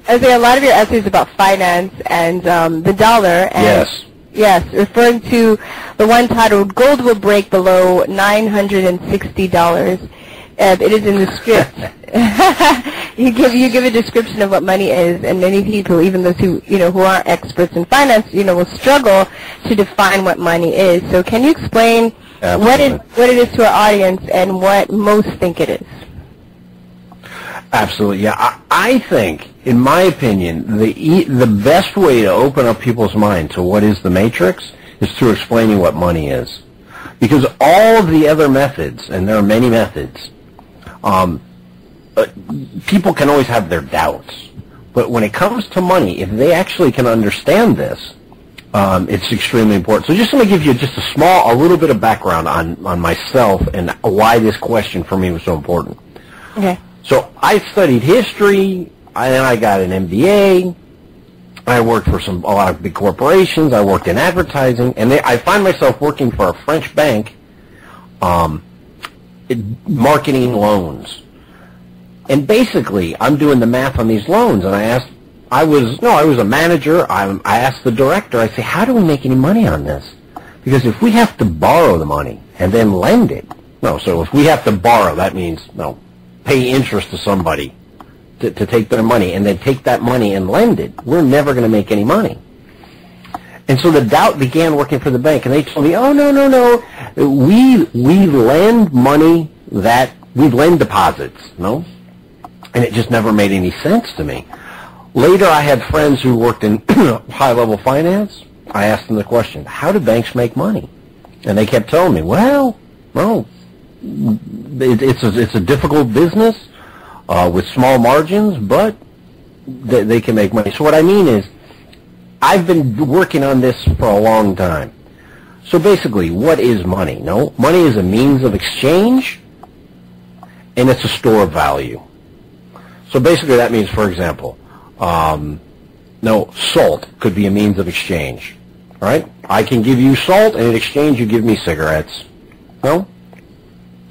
I say a lot of your essays about finance and the dollar. And yes, referring to the one titled "Gold Will Break Below $960." It is in the script. you give a description of what money is, and many people, even those who aren't experts in finance, will struggle to define what money is. So, can you explain what it is to our audience and what most think it is? Absolutely, yeah. I think, in my opinion, the best way to open up people's mind to what is the matrix is through explaining what money is, because all of the other methods, and there are many methods. People can always have their doubts, but when it comes to money, if they actually can understand this, it's extremely important. So just let me give you just a little bit of background on myself and why this question for me was so important. Okay. So I studied history, and then I got an MBA. I worked for a lot of big corporations. I worked in advertising, and I find myself working for a French bank, marketing loans. And basically, I'm doing the math on these loans, and I was a manager. I asked the director, I say, how do we make any money on this? Because if we have to borrow the money and then lend it, so if we have to borrow, that means, pay interest to somebody to take their money and then take that money and lend it, we're never going to make any money. And so the doubt began working for the bank, and they told me, oh, no, we lend money we lend deposits, And it just never made any sense to me. Later, I had friends who worked in high-level finance. I asked them the question, how do banks make money? And they kept telling me, well, it's a difficult business with small margins, but they can make money. So what I mean is, I've been working on this for a long time. So basically, what is money? Money is a means of exchange, and it's a store of value. So basically that means, for example, salt could be a means of exchange, right? I can give you salt, and in exchange you give me cigarettes. No?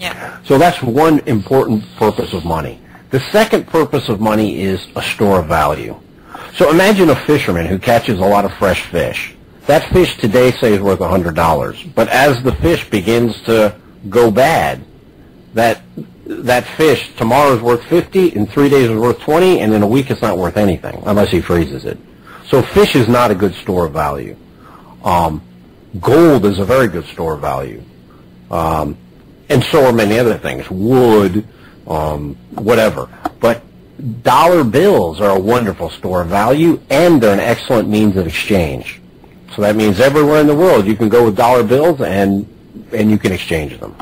Yeah. So that's one important purpose of money. The second purpose of money is a store of value. So imagine a fisherman who catches a lot of fresh fish. That fish today, say, is worth $100. But as the fish begins to go bad, that fish tomorrow is worth 50, in 3 days is worth 20, and in a week it's not worth anything unless he freezes it. So fish is not a good store of value. Gold is a very good store of value, and so are many other things, wood, whatever. But dollar bills are a wonderful store of value, and they're an excellent means of exchange. So that means everywhere in the world you can go with dollar bills and you can exchange them.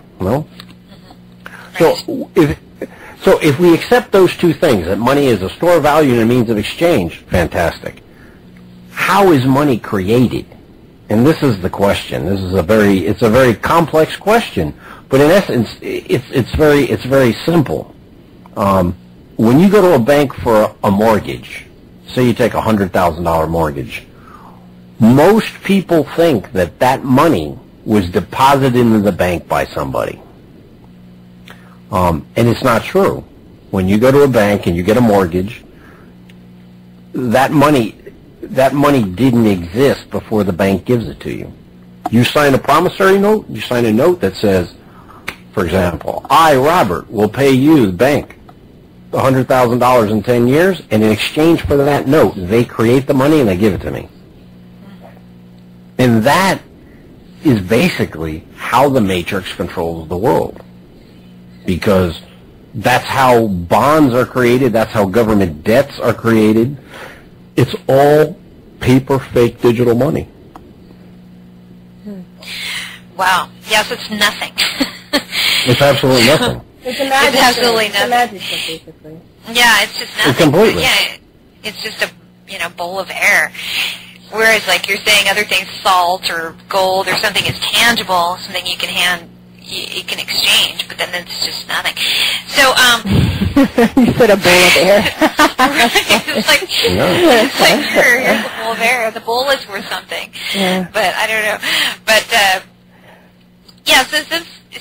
So if we accept those two things, that money is a store of value and a means of exchange, fantastic. How is money created? And this is the question. It's a very complex question, but in essence, it's very simple. When you go to a bank for a mortgage, say you take a $100,000 mortgage, most people think that money was deposited into the bank by somebody. And it's not true. When you go to a bank and you get a mortgage, that money didn't exist before the bank gives it to you. You sign a promissory note, you sign a note that says, for example, I, Robert, will pay you, the bank, $100,000 in 10 years, and in exchange for that note, they create the money and they give it to me. And that is basically how the matrix controls the world. Because that's how bonds are created, that's how government debts are created. It's all paper, fake, digital money. Wow. Yes, it's nothing. It's absolutely nothing. It's a magic. It's absolutely nothing. It's a magic trick, basically. Yeah, it's just nothing. Completely. Yeah, it's just a bowl of air. Whereas, like you're saying, other things, salt or gold or something is tangible, something you can you can exchange, but then it's just nothing. So, you said a bowl of air. it's like here's the bowl of air. The bowl is worth something. Yeah. But I don't know. But yeah,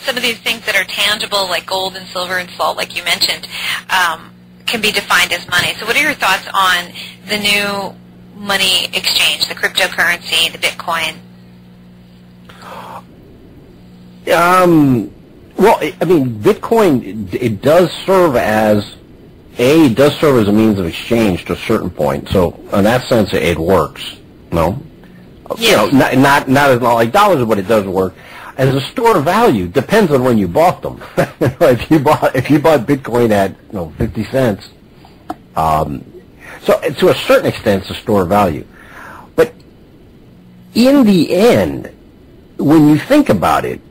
some of these things that are tangible, like gold and silver and salt, like you mentioned, can be defined as money. So what are your thoughts on the new money exchange, the cryptocurrency, the Bitcoin? Well, I mean, Bitcoin, it does serve as a means of exchange to a certain point. So in that sense, it works. No, Yes. you know, not as like dollars, but it does work as a store of value. Depends on when you bought them. if you bought Bitcoin at 50 cents, so to a certain extent, it's a store of value. But in the end, when you think about it,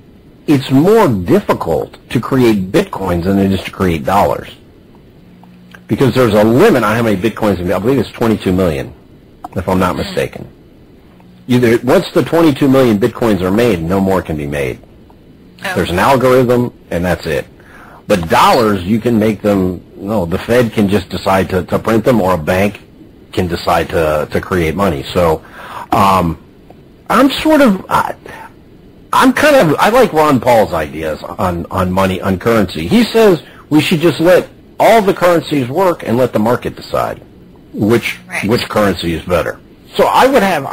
it's more difficult to create Bitcoins than it is to create dollars. Because there's a limit on how many Bitcoins, I believe it's 22 million, if I'm not mistaken. Once the 22 million Bitcoins are made, no more can be made. Oh. There's an algorithm, and that's it. But dollars, you can make them, the Fed can just decide to print them, or a bank can decide to create money. So I like Ron Paul's ideas on money, on currency. He says we should just let all the currencies work and let the market decide which currency is better. So I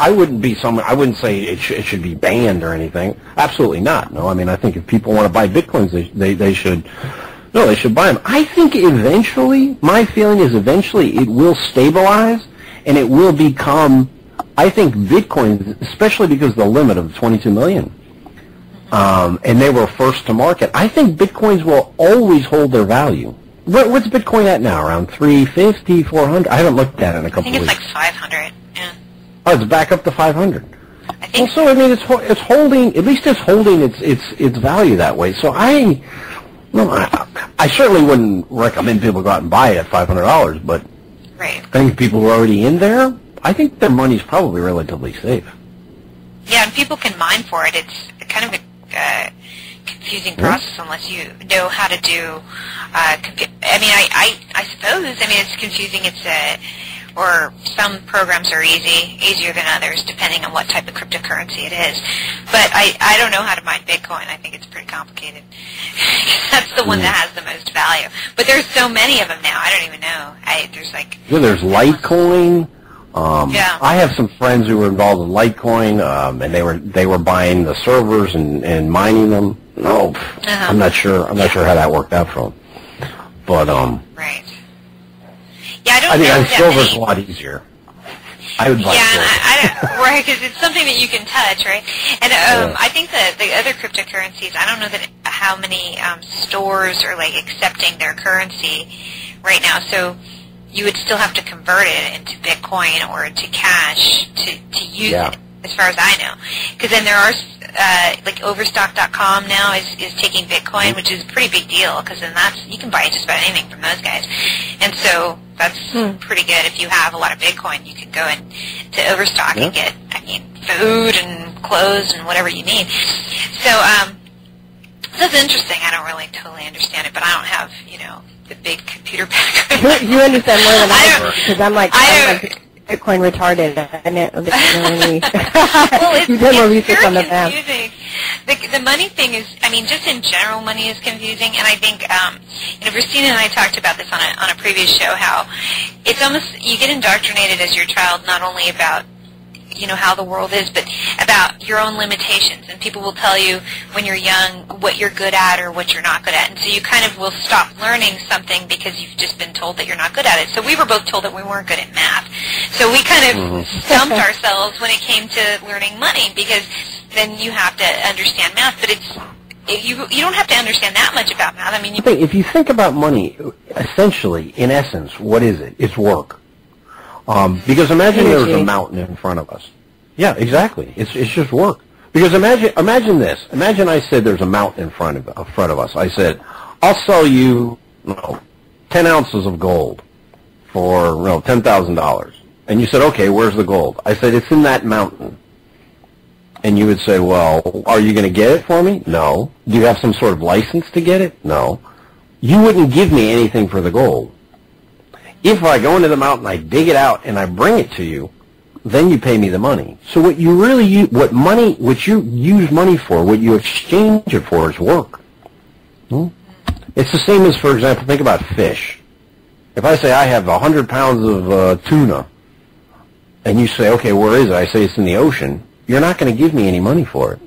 wouldn't say it should be banned or anything. Absolutely not. No, I mean, I think if people want to buy Bitcoins, they should buy them. I think my feeling is eventually it will stabilize and it will become, I think Bitcoin, especially because of the limit of 22 million, and they were first to market, I think Bitcoins will always hold their value. What's Bitcoin at now? Around 350, 400? I haven't looked at it in a couple of weeks. I think it's like 500. Yeah. Oh, it's back up to 500. I think. Well, so I mean, it's holding. At least it's holding its value that way. So I certainly wouldn't recommend people go out and buy it at $500. But right. I think people who are already in there, I think their money's probably relatively safe. Yeah, and people can mine for it. It's kind of a confusing process unless you know how to do. I suppose. I mean, it's confusing. Or some programs are easier than others, depending on what type of cryptocurrency it is. But I don't know how to mine Bitcoin. I think it's pretty complicated. That's the one that has the most value. But there's so many of them now. I don't even know. There's Litecoin. Yeah. I have some friends who were involved in Litecoin, and they were buying the servers and mining them. No, I'm not sure. I'm not sure how that worked out for them. But right. Yeah, I don't know. I think silver's a lot easier. I would buy silver. Right, because it's something that you can touch, right? And I think that the other cryptocurrencies, I don't know how many stores are accepting their currency right now. So you would still have to convert it into Bitcoin or into cash to use it, as far as I know. Because then there are Overstock.com now is taking Bitcoin, which is a pretty big deal. Because then you can buy just about anything from those guys, and so that's pretty good. If you have a lot of Bitcoin, you can go to Overstock and get, food and clothes and whatever you need. So that's interesting. I don't really totally understand it, but I don't have the big computer background. You understand more than I do, because I'm Bitcoin retarded. I mean, you've done more research on the math. The money thing is, just in general, money is confusing, and I think, Virstyne and I talked about this on a previous show, how it's almost, you get indoctrinated as your child, not only about, how the world is, but about your own limitations, and people will tell you when you're young what you're good at or what you're not good at, and so you kind of will stop learning something because you've just been told that you're not good at it. So we were both told that we weren't good at math, so we kind of stumped ourselves when it came to learning money, because then you have to understand math, but you don't have to understand that much about math. If you think about money, essentially, in essence, what is it? It's work. Because imagine there was a mountain in front of us. Yeah, exactly. It's just work. Because imagine this. Imagine I said there's a mountain in front of us. I said, I'll sell you 10 ounces of gold for $10,000. And you said, okay, where's the gold? I said, it's in that mountain. And you would say, well, are you going to get it for me? No. Do you have some sort of license to get it? No. You wouldn't give me anything for the gold. If I go into the mountain, I dig it out, and I bring it to you, then you pay me the money. So what you use money for, what you exchange it for, is work. It's the same as, for example, think about fish. If I say I have 100 pounds of tuna, and you say, okay, where is it? I say it's in the ocean. You're not going to give me any money for it.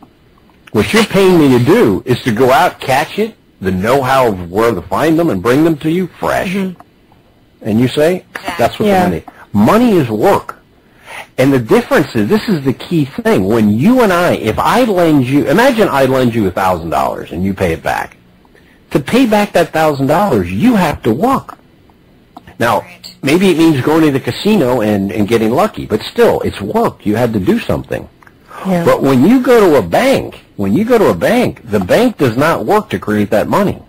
What you're paying me to do is to go out, catch it, the know-how of where to find them, and bring them to you fresh. And you say, that's what the money. Money is work. And the difference is, this is the key thing. When you and I, if I lend you, imagine I lend you $1,000 and you pay it back. To pay back that $1,000, you have to work. Now, maybe it means going to the casino and getting lucky, but still, it's work. You had to do something. Yeah. But when you go to a bank, the bank does not work to create that money.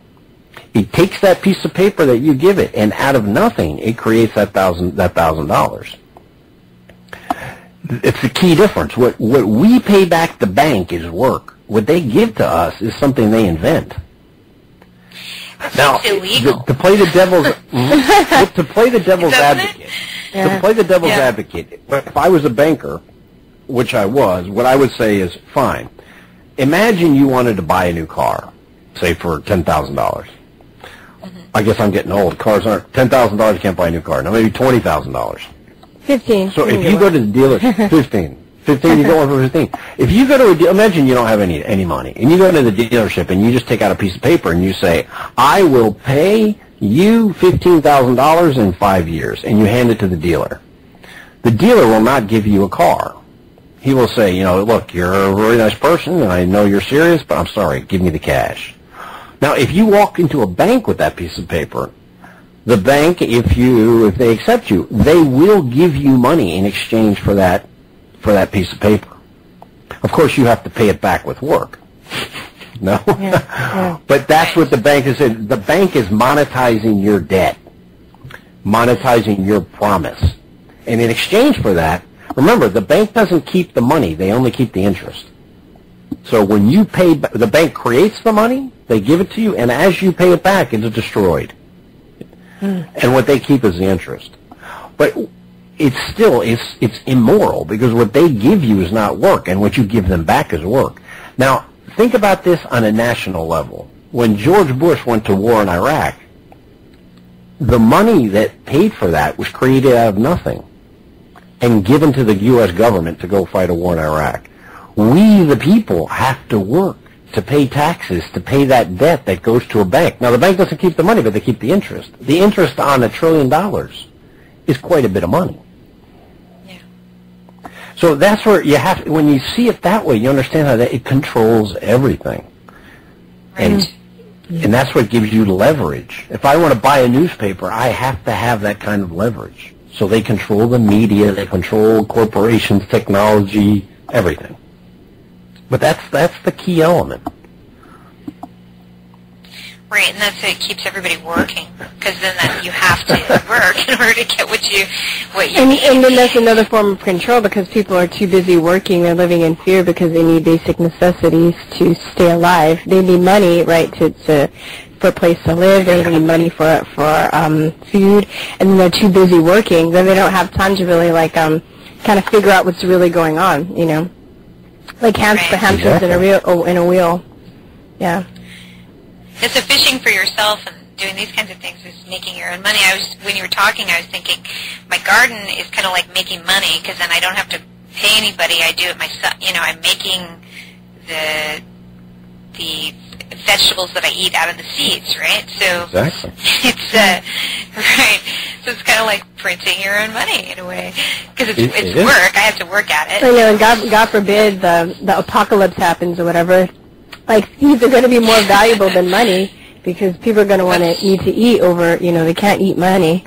It takes that piece of paper that you give it, and out of nothing, it creates that $1,000. It's the key difference. What we pay back the bank is work. What they give to us is something they invent. Now, to play the devil's advocate, if I was a banker, which I was, what I would say is, fine. Imagine you wanted to buy a new car, say for $10,000. I guess I'm getting old. Cars aren't $10,000. You can't buy a new car. Now maybe $20,000. 15. So if you go to the dealer, 15. 15, you go on for 15. If you go to a dealer, imagine you don't have any money, and you go to the dealership and you just take out a piece of paper and you say, I will pay you $15,000 in 5 years, and you hand it to the dealer. The dealer will not give you a car. He will say, look, you're a really nice person, and I know you're serious, but I'm sorry, give me the cash. Now, if you walk into a bank with that piece of paper, the bank, if they accept you, they will give you money in exchange for that piece of paper. Of course, you have to pay it back with work. No? Yeah. But that's what the bank is. The bank is monetizing your debt, monetizing your promise. And in exchange for that, remember, the bank doesn't keep the money. They only keep the interest. So when you pay, the bank creates the money, they give it to you, and as you pay it back, it's destroyed. And what they keep is the interest. But it's still, it's immoral, because what they give you is not work, and what you give them back is work. Now, think about this on a national level. When George Bush went to war in Iraq, the money that paid for that was created out of nothing and given to the U.S. government to go fight a war in Iraq. We, the people, have to work to pay taxes, to pay that debt that goes to a bank. Now, the bank doesn't keep the money, but they keep the interest. The interest on $1 trillion is quite a bit of money. Yeah. So that's where you have, when you see it that way, you understand how that it controls everything. Right. And that's what gives you leverage. If I want to buy a newspaper, I have to have that kind of leverage. So they control the media, they control corporations, technology, everything. But that's the key element. Right, and that's it keeps everybody working, because then you have to work in order to get what you need. And then that's another form of control, because people are too busy working. They're living in fear because they need basic necessities to stay alive. They need money, right, for a place to live. They need money for food, and then they're too busy working. Then they don't have time to really kind of figure out what's really going on. Like hamsters in a wheel. Yeah. Yeah, so fishing for yourself and doing these kinds of things is making your own money. When you were talking, I was thinking my garden is kind of like making money, because then I don't have to pay anybody. I do it myself. I'm making the vegetables that I eat out of the seeds, right? So exactly. It's right. So it's kind of like printing your own money in a way, because it's work. I have to work at it. And God forbid the apocalypse happens or whatever. Like, seeds are going to be more valuable than money, because people are going to need to eat over, they can't eat money.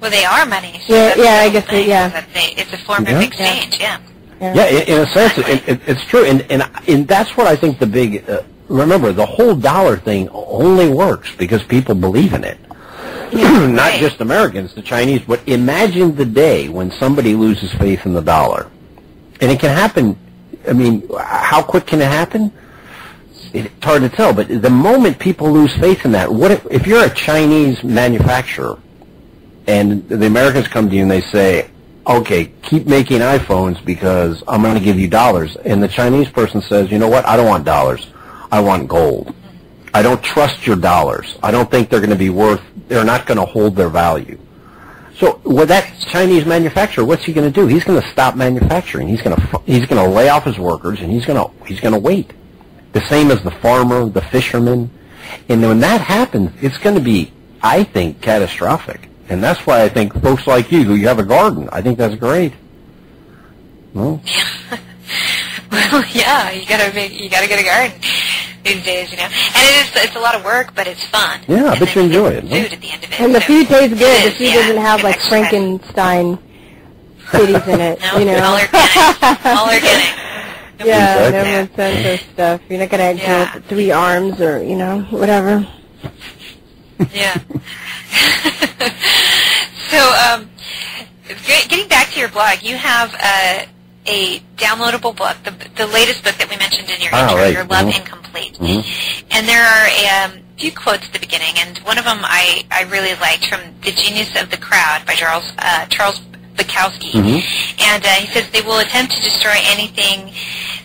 Well, they are money. So I guess, it's a form of exchange, Yeah, in a sense, it's true. And that's what I think the big, remember, the whole dollar thing only works because people believe in it. Yeah, not just Americans, the Chinese, but imagine the day when somebody loses faith in the dollar. And it can happen. I mean, how quick can it happen? It's hard to tell, but the moment people lose faith in that, what if you're a Chinese manufacturer and the Americans come to you and they say, okay, keep making iPhones because I'm going to give you dollars, and the Chinese person says, you know what, I don't want dollars, I want gold. I don't trust your dollars. I don't think they're going to be they're not going to hold their value. So with that Chinese manufacturer, what's he going to do? He's going to stop manufacturing. He's going to lay off his workers, and he's going to wait. The same as the farmer, the fisherman. And when that happens, it's going to be, I think, catastrophic. And that's why I think folks like you, who you have a garden, I think that's great. No? Well, yeah, you gotta get a garden these days, you know. And it's a lot of work, but it's fun. Yeah, I bet you enjoy it. Food at the end of it. And the food tastes good. The is, food doesn't have like Frankenstein cities in it. No, you know. all organic. All organic. Yeah, Exactly. no nonsense stuff. You're not gonna grow 3 arms or whatever. Yeah. So, getting back to your blog, you have a downloadable book, the latest book that we mentioned in your intro, right. Your Love Incomplete. And there are a few quotes at the beginning, and one of them I really liked from The Genius of the Crowd by Charles Bukowski. And he says, they will attempt to destroy anything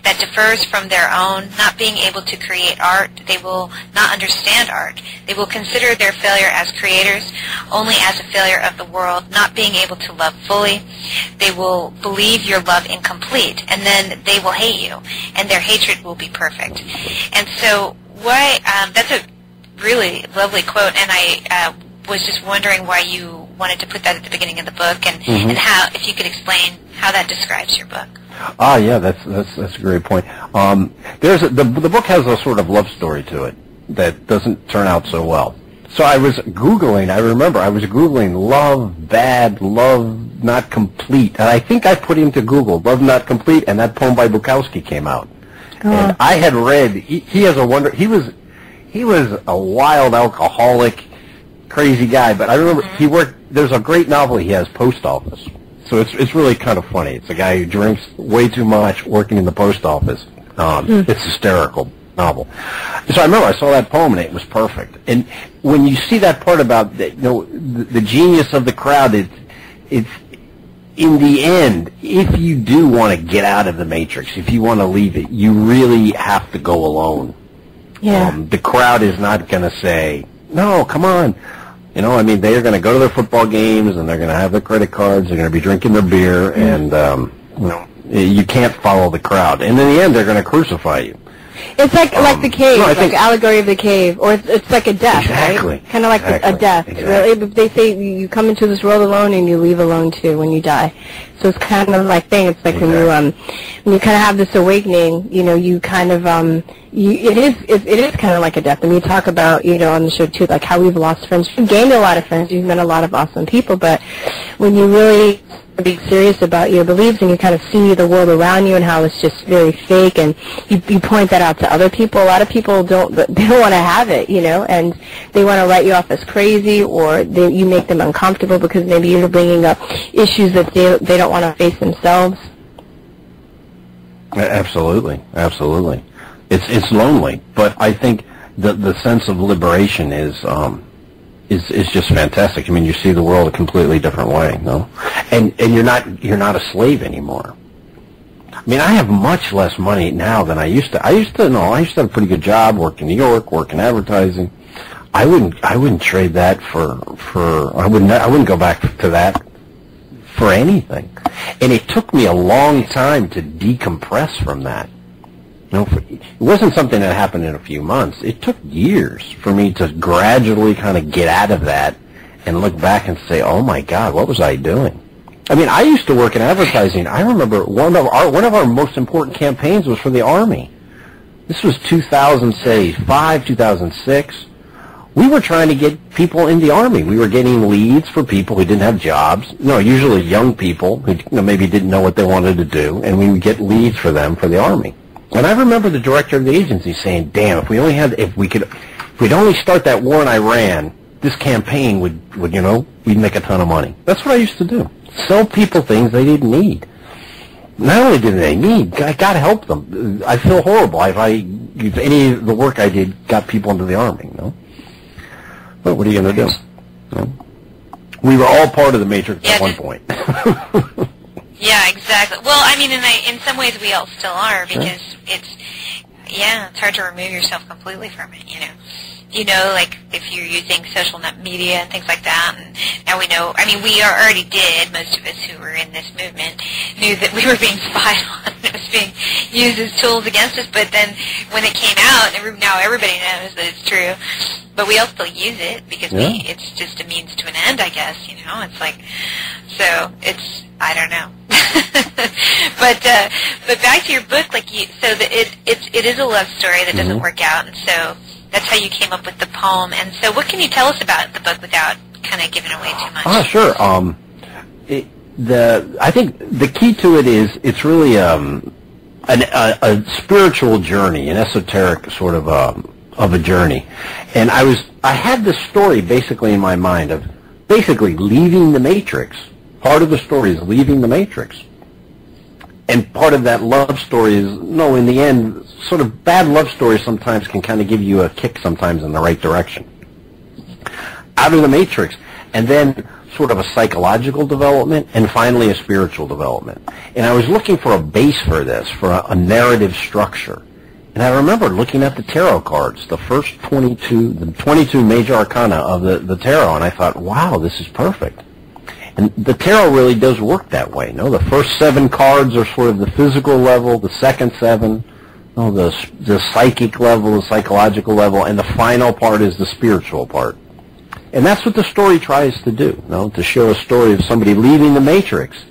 that differs from their own, not being able to create art. They will not understand art. They will consider their failure as creators only as a failure of the world, not being able to love fully. They will believe your love incomplete, and then they will hate you, and their hatred will be perfect. And so that's a really lovely quote, and I was just wondering why you wanted to put that at the beginning of the book, and how, if you could explain how that describes your book. Yeah, that's a great point. The book has a sort of love story to it that doesn't turn out so well. So I was Googling, I remember I was Googling love bad, love not complete, and I think I put into Google love not complete, and that poem by Bukowski came out. And I had read, he has a wonder, he was a wild alcoholic, crazy guy, but I remember there's a great novel he has, Post Office. So it's really kind of funny. It's a guy who drinks way too much working in the post office. It's a hysterical novel. So I remember I saw that poem and it was perfect. And when you see that part about the genius of the crowd, it's in the end, if you do want to get out of the matrix, if you want to leave it, you really have to go alone. Yeah. The crowd is not going to say, no, come on. They're going to go to their football games, and they're going to have their credit cards, they're going to be drinking their beer, and, you can't follow the crowd. And in the end, they're going to crucify you. It's like the cave, like allegory of the cave, or it's like a death, exactly. Right? Kind of like a death. Exactly. Really, they say you come into this world alone and you leave alone too when you die. So it's kind of like thing. It's like when you kind of have this awakening, you kind of it is kind of like a death. And we talk about on the show too, like how we've lost friends. We've gained a lot of friends. We've met a lot of awesome people, but when you really be serious about your beliefs and you kind of see the world around you and how it's just very fake, and you point that out to other people. A lot of people don't want to have it, and they want to write you off as crazy, or you make them uncomfortable because maybe you're bringing up issues that they don't want to face themselves. Absolutely. It's lonely, but I think the sense of liberation is just fantastic. You see the world a completely different way, no? And you're not a slave anymore. I have much less money now than I used to. I used to have a pretty good job, work in New York, work in advertising. I wouldn't trade that I wouldn't go back to that for anything. And it took me a long time to decompress from that. It wasn't something that happened in a few months. It took years for me to gradually kind of get out of that and look back and say, oh my God, what was I doing? I used to work in advertising. I remember one of our most important campaigns was for the Army. This was 2005, 2006. We were trying to get people in the Army. We were getting leads for people who didn't have jobs. Usually young people who maybe didn't know what they wanted to do, and we would get leads for them for the Army. And I remember the director of the agency saying, damn, if we'd only start that war in Iran, this campaign we'd make a ton of money. That's what I used to do. Sell people things they didn't need. Not only did they need, I got to help them. I feel horrible if any of the work I did got people into the Army, But what are you going to do? We were all part of the Matrix at one point. Yeah, exactly. Well, in some ways we all still are, because it's hard to remove yourself completely from it, you know, like if you're using social media and things like that, and now we know, I mean, we already did, most of us who were in this movement knew that we were being spied on, it was being used as tools against us, but then when it came out, now everybody knows that it's true, but we all still use it because it's just a means to an end, I guess, you know, it's like, so it's, I don't know. but back to your book, like it is a love story that doesn't work out, and so that's how you came up with the poem. And so, what can you tell us about the book without kind of giving away too much? Oh, sure. I think the key to it is it's really a spiritual journey, an esoteric sort of a journey. And I had this story basically in my mind of basically leaving the Matrix. Part of the story is leaving the Matrix. And part of that love story is, no, in the end, sort of bad love stories sometimes can kind of give you a kick sometimes in the right direction. Out of the Matrix. And then sort of a psychological development, and finally a spiritual development. And I was looking for a base for this, for a narrative structure. And I remember looking at the tarot cards, the first 22 major arcana of the tarot, and I thought, wow, this is perfect. And the tarot really does work that way. No, the first 7 cards are sort of the physical level, the second 7, the psychic level, the psychological level, and the final part is the spiritual part. And that's what the story tries to do, to show a story of somebody leaving the Matrix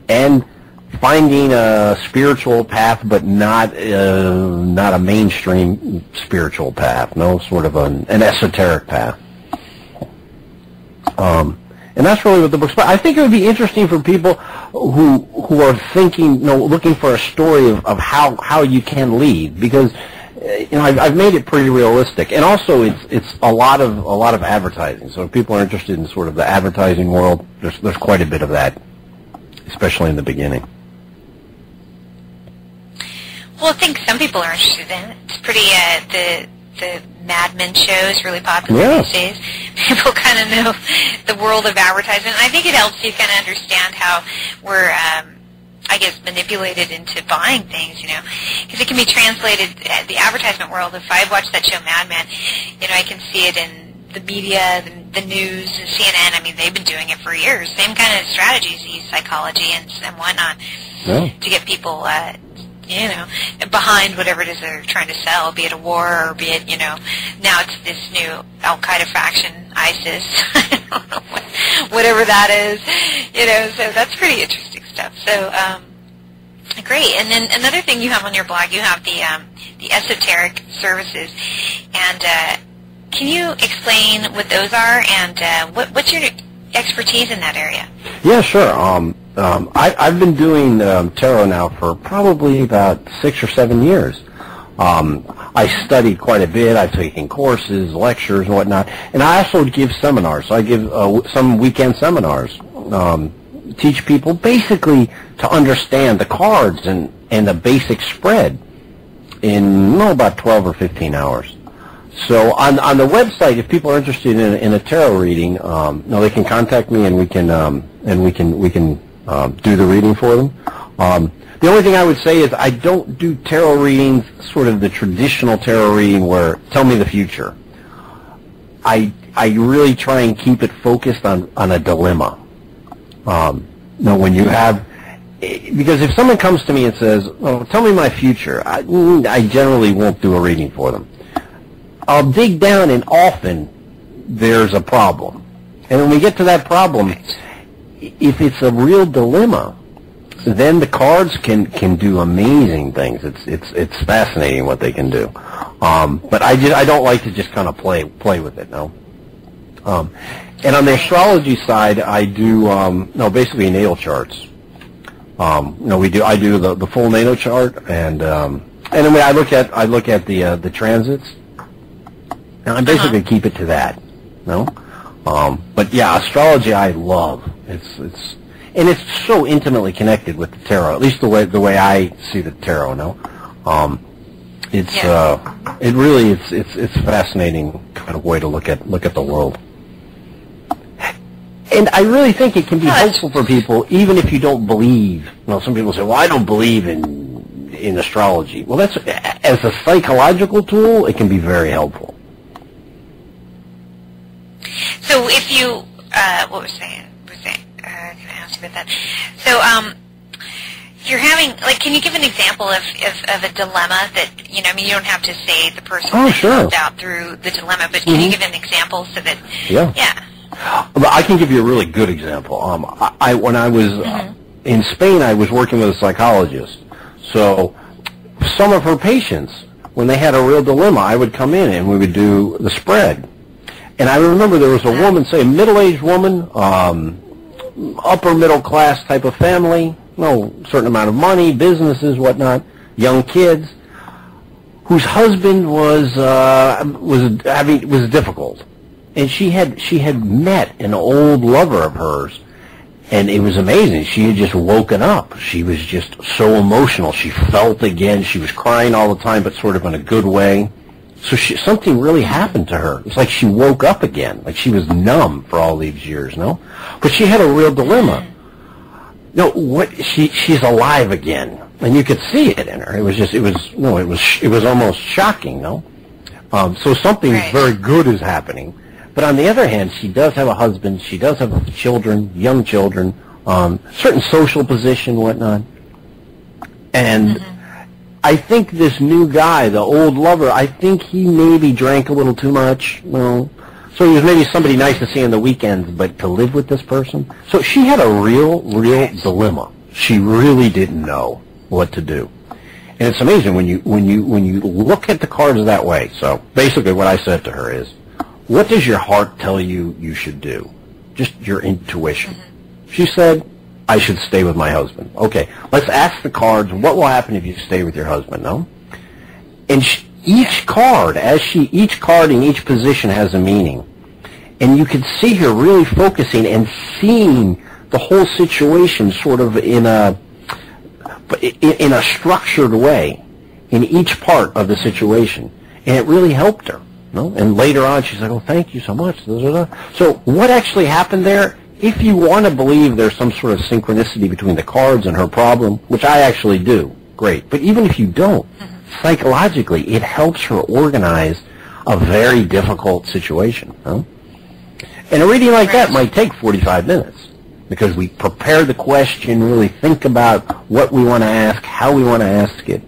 and finding a spiritual path, but not a mainstream spiritual path, sort of an esoteric path. And that's really what the book's about. I think it would be interesting for people who are thinking, looking for a story of how you can lead, because I've made it pretty realistic, and also it's a lot of advertising. So if people are interested in sort of the advertising world, there's quite a bit of that, especially in the beginning. Well, I think some people are interested in it. It's pretty the Mad Men show is really popular these days. People kind of know the world of advertising. And I think it helps you kind of understand how we're, I guess, manipulated into buying things, because it can be translated, the advertisement world. If I watch that show Mad Men, I can see it in the media, the news, CNN. I mean, they've been doing it for years. Same kind of strategies, use psychology and whatnot to get people behind whatever it is they're trying to sell, be it a war or be it, now it's this new Al-Qaeda faction, ISIS, whatever that is, so that's pretty interesting stuff. So, great. And then another thing you have on your blog, you have the esoteric services, and can you explain what those are, and what's your expertise in that area? Yeah, sure. I've been doing tarot now for probably about 6 or 7 years. I studied quite a bit. I've taken courses, lectures, and whatnot. And I also give seminars. So I give some weekend seminars. Teach people basically to understand the cards and the basic spread in about 12 or 15 hours. So on the website, if people are interested in a tarot reading, they can contact me and we can do the reading for them. The only thing I would say is I don't do tarot readings, sort of the traditional tarot reading where tell me the future. I really try and keep it focused on a dilemma. When you have, because if someone comes to me and says, "Oh, tell me my future," I generally won't do a reading for them. I'll dig down, and often there's a problem. And when we get to that problem, if it's a real dilemma, then the cards can do amazing things. It's fascinating what they can do. But I don't like to just kind of play with it. No. And on the astrology side, I do basically natal charts. I do the full natal chart, and anyway, I look at the transits, and I basically keep it to that. But yeah, astrology I love. It's so intimately connected with the tarot, at least the way I see the tarot. It's a fascinating kind of way to look at the world. And I really think it can be helpful for people, even if you don't believe. Some people say, "Well, I don't believe in astrology." Well, that's as a psychological tool, it can be very helpful. So if you, what was I saying? Can I ask you about that? So, you're having, like, can you give an example of a dilemma that, you know, I mean, you don't have to say the person that helped out through the dilemma, but can you give an example so that, Well, I can give you a really good example. When I was in Spain, I was working with a psychologist. So some of her patients, when they had a real dilemma, I would come in and we would do the spread. And I remember there was a woman, say a middle-aged woman, upper middle class type of family, certain amount of money, businesses, whatnot, young kids, whose husband was difficult, and she had met an old lover of hers, and it was amazing. She had just woken up. She was just so emotional. She felt again. She was crying all the time, but sort of in a good way. So something really happened to her. It's like she woke up again, like she was numb for all these years, But she had a real dilemma. She's alive again, and you could see it in her. It was almost shocking, So something very good is happening. But on the other hand, she does have a husband. She does have children, young children, certain social position, whatnot. And I think this new guy, the old lover, I think he maybe drank a little too much, So he was maybe somebody nice to see on the weekends, but to live with this person. So she had a real dilemma. She really didn't know what to do. And it's amazing when you look at the cards that way. So basically what I said to her is, what does your heart tell you should do? Just your intuition. She said, I should stay with my husband. Okay, let's ask the cards, what will happen if you stay with your husband, And each card in each position has a meaning. And you could see her really focusing and seeing the whole situation sort of in a structured way in each part of the situation. And it really helped her. And later on, she's like, oh, thank you so much. So what actually happened there, if you want to believe there's some sort of synchronicity between the cards and her problem, which I actually do, great. But even if you don't, psychologically, it helps her organize a very difficult situation. And a reading like that might take 45 minutes because we prepare the question, really think about what we want to ask, how we want to ask it.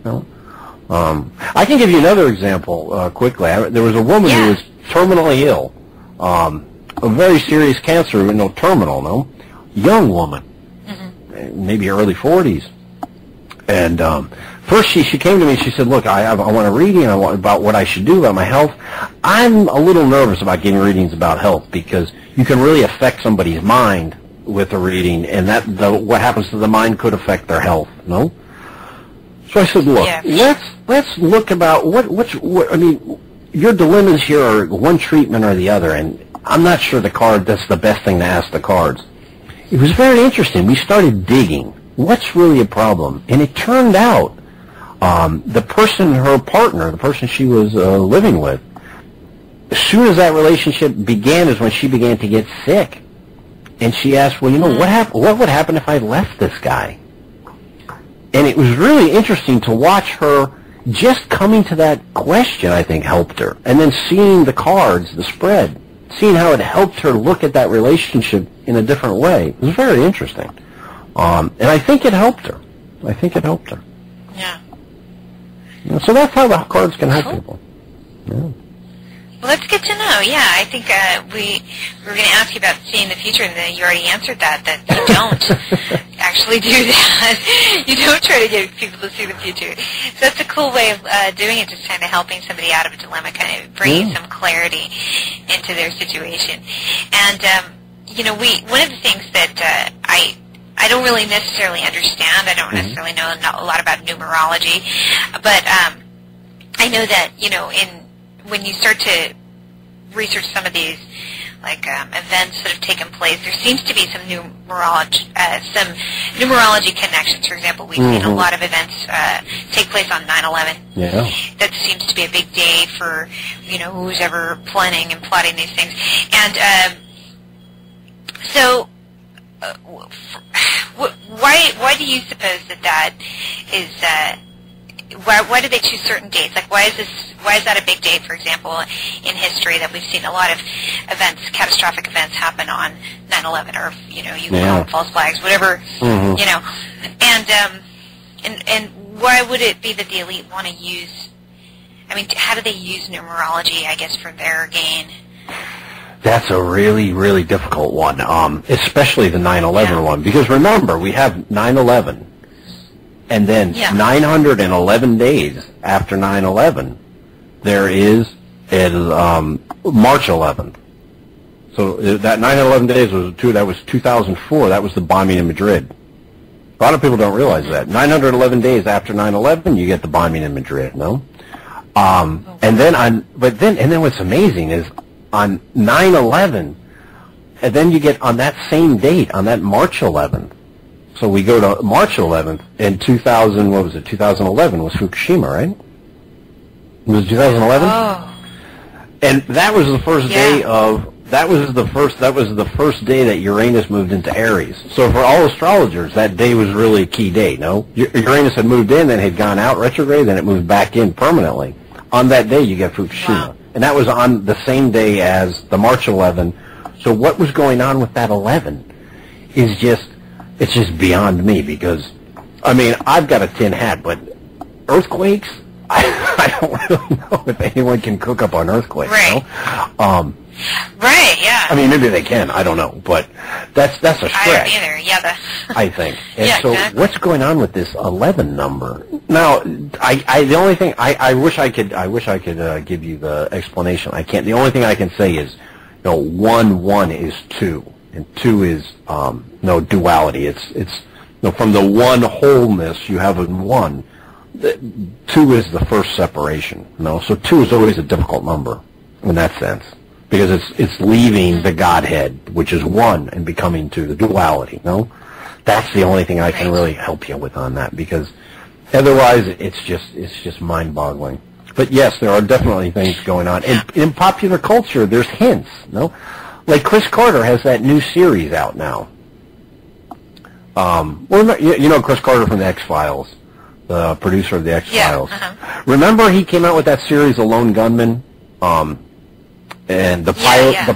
I can give you another example quickly. There was a woman who was terminally ill, a very serious cancer, terminal, young woman, maybe early 40s. And first she came to me and she said, look, I want a reading about what I should do about my health. I'm a little nervous about getting readings about health because you can really affect somebody's mind with a reading, and what happens to the mind could affect their health, So I said, look, let's look about what I mean, your dilemmas here are one treatment or the other, and I'm not sure that's the best thing to ask the cards. It was very interesting. We started digging. What's really a problem? And it turned out the person, her partner, the person she was living with, as soon as that relationship began is when she began to get sick. And she asked, well, what would happen if I left this guy? And it was really interesting to watch her just coming to that question, I think, helped her. And then seeing the cards, the spread, seeing how it helped her look at that relationship in a different way. It was very interesting. And I think it helped her. Yeah. So that's how the cards can help people. Yeah. Well, that's good to know. Yeah, I think we were going to ask you about seeing the future, and then you already answered that you don't actually do that. You don't try to get people to see the future. So that's a cool way of doing it, just kind of helping somebody out of a dilemma, kind of bringing some clarity into their situation. And, one of the things that I don't really necessarily understand, I don't necessarily know a lot about numerology, but I know that, when you start to research some of these events that have taken place, there seems to be some numerology connections. For example, we've seen a lot of events take place on 9/11. Yeah. That seems to be a big day for who's ever planning and plotting these things. And so, why do you suppose that is why did they choose certain dates? Like, why is that a big date, for example, in history that we've seen a lot of events, catastrophic events happen on 9/11, or, you know, you can call them false flags, whatever, you know. And why would it be that the elite want to use, I mean, how do they use numerology, I guess, for their gain? That's a really, really difficult one, especially the 9/11 one, because remember, we have 9/11, and then 911 days after 9/11, there is March 11th. So that 9/11 days that was 2004. That was the bombing in Madrid. A lot of people don't realize that. 911 days after 9/11, you get the bombing in Madrid. No, and then what's amazing is on 9/11, and then you get on that same date, on that March 11th. So we go to March 11th, and 2011 was Fukushima, right? It was 2011? Oh. And that was the first day of, that was the first day that Uranus moved into Aries. So for all astrologers, that day was really a key day, no? Uranus had moved in, then had gone out retrograde, then it moved back in permanently. On that day, you get Fukushima. Wow. And that was on the same day as the March 11. So what was going on with that 11 is just, it's just beyond me, because, I mean, I've got a tin hat, but earthquakes, I don't really know if anyone can cook up on earthquakes. Right. No? Right, yeah. I mean, maybe they can, I don't know, but that's a stretch. I don't either, yeah. I think. And yeah, so exactly. What's going on with this 11 number? Now, the only thing, I wish I could give you the explanation. I can't. The only thing I can say is, 1 is 2, and 2 is, no duality. It's from the one wholeness you have in 1, 2 is the first separation. So 2 is always a difficult number in that sense, because it's leaving the Godhead, which is 1, and becoming 2, the duality. That's the only thing I can really help you with on that, because otherwise it's just mind-boggling. But yes, there are definitely things going on. In popular culture, there's hints. Like Chris Carter has that new series out now. Well, Chris Carter from the X-Files, the producer of the X-Files. Yeah, Remember he came out with that series, The Lone Gunman? And the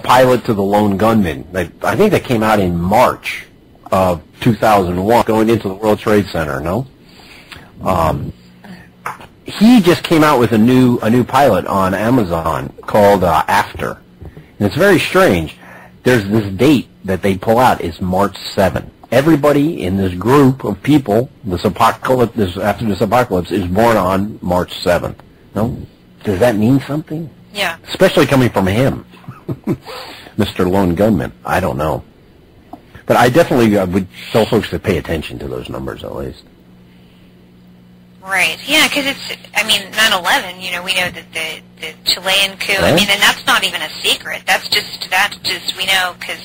pilot to The Lone Gunman. I think that came out in March of 2001, going into the World Trade Center. He just came out with a new pilot on Amazon called After, and it's very strange. There's this date that they pull out is March 7th. Everybody in this group of people, after this apocalypse, is born on March 7th. Does that mean something? Yeah. Especially coming from him, Mr. Lone Gunman. I don't know. But I definitely would tell folks to pay attention to those numbers at least. Right. Yeah, because it's, 9/11, we know that the Chilean coup, and that's not even a secret. That's just we know, because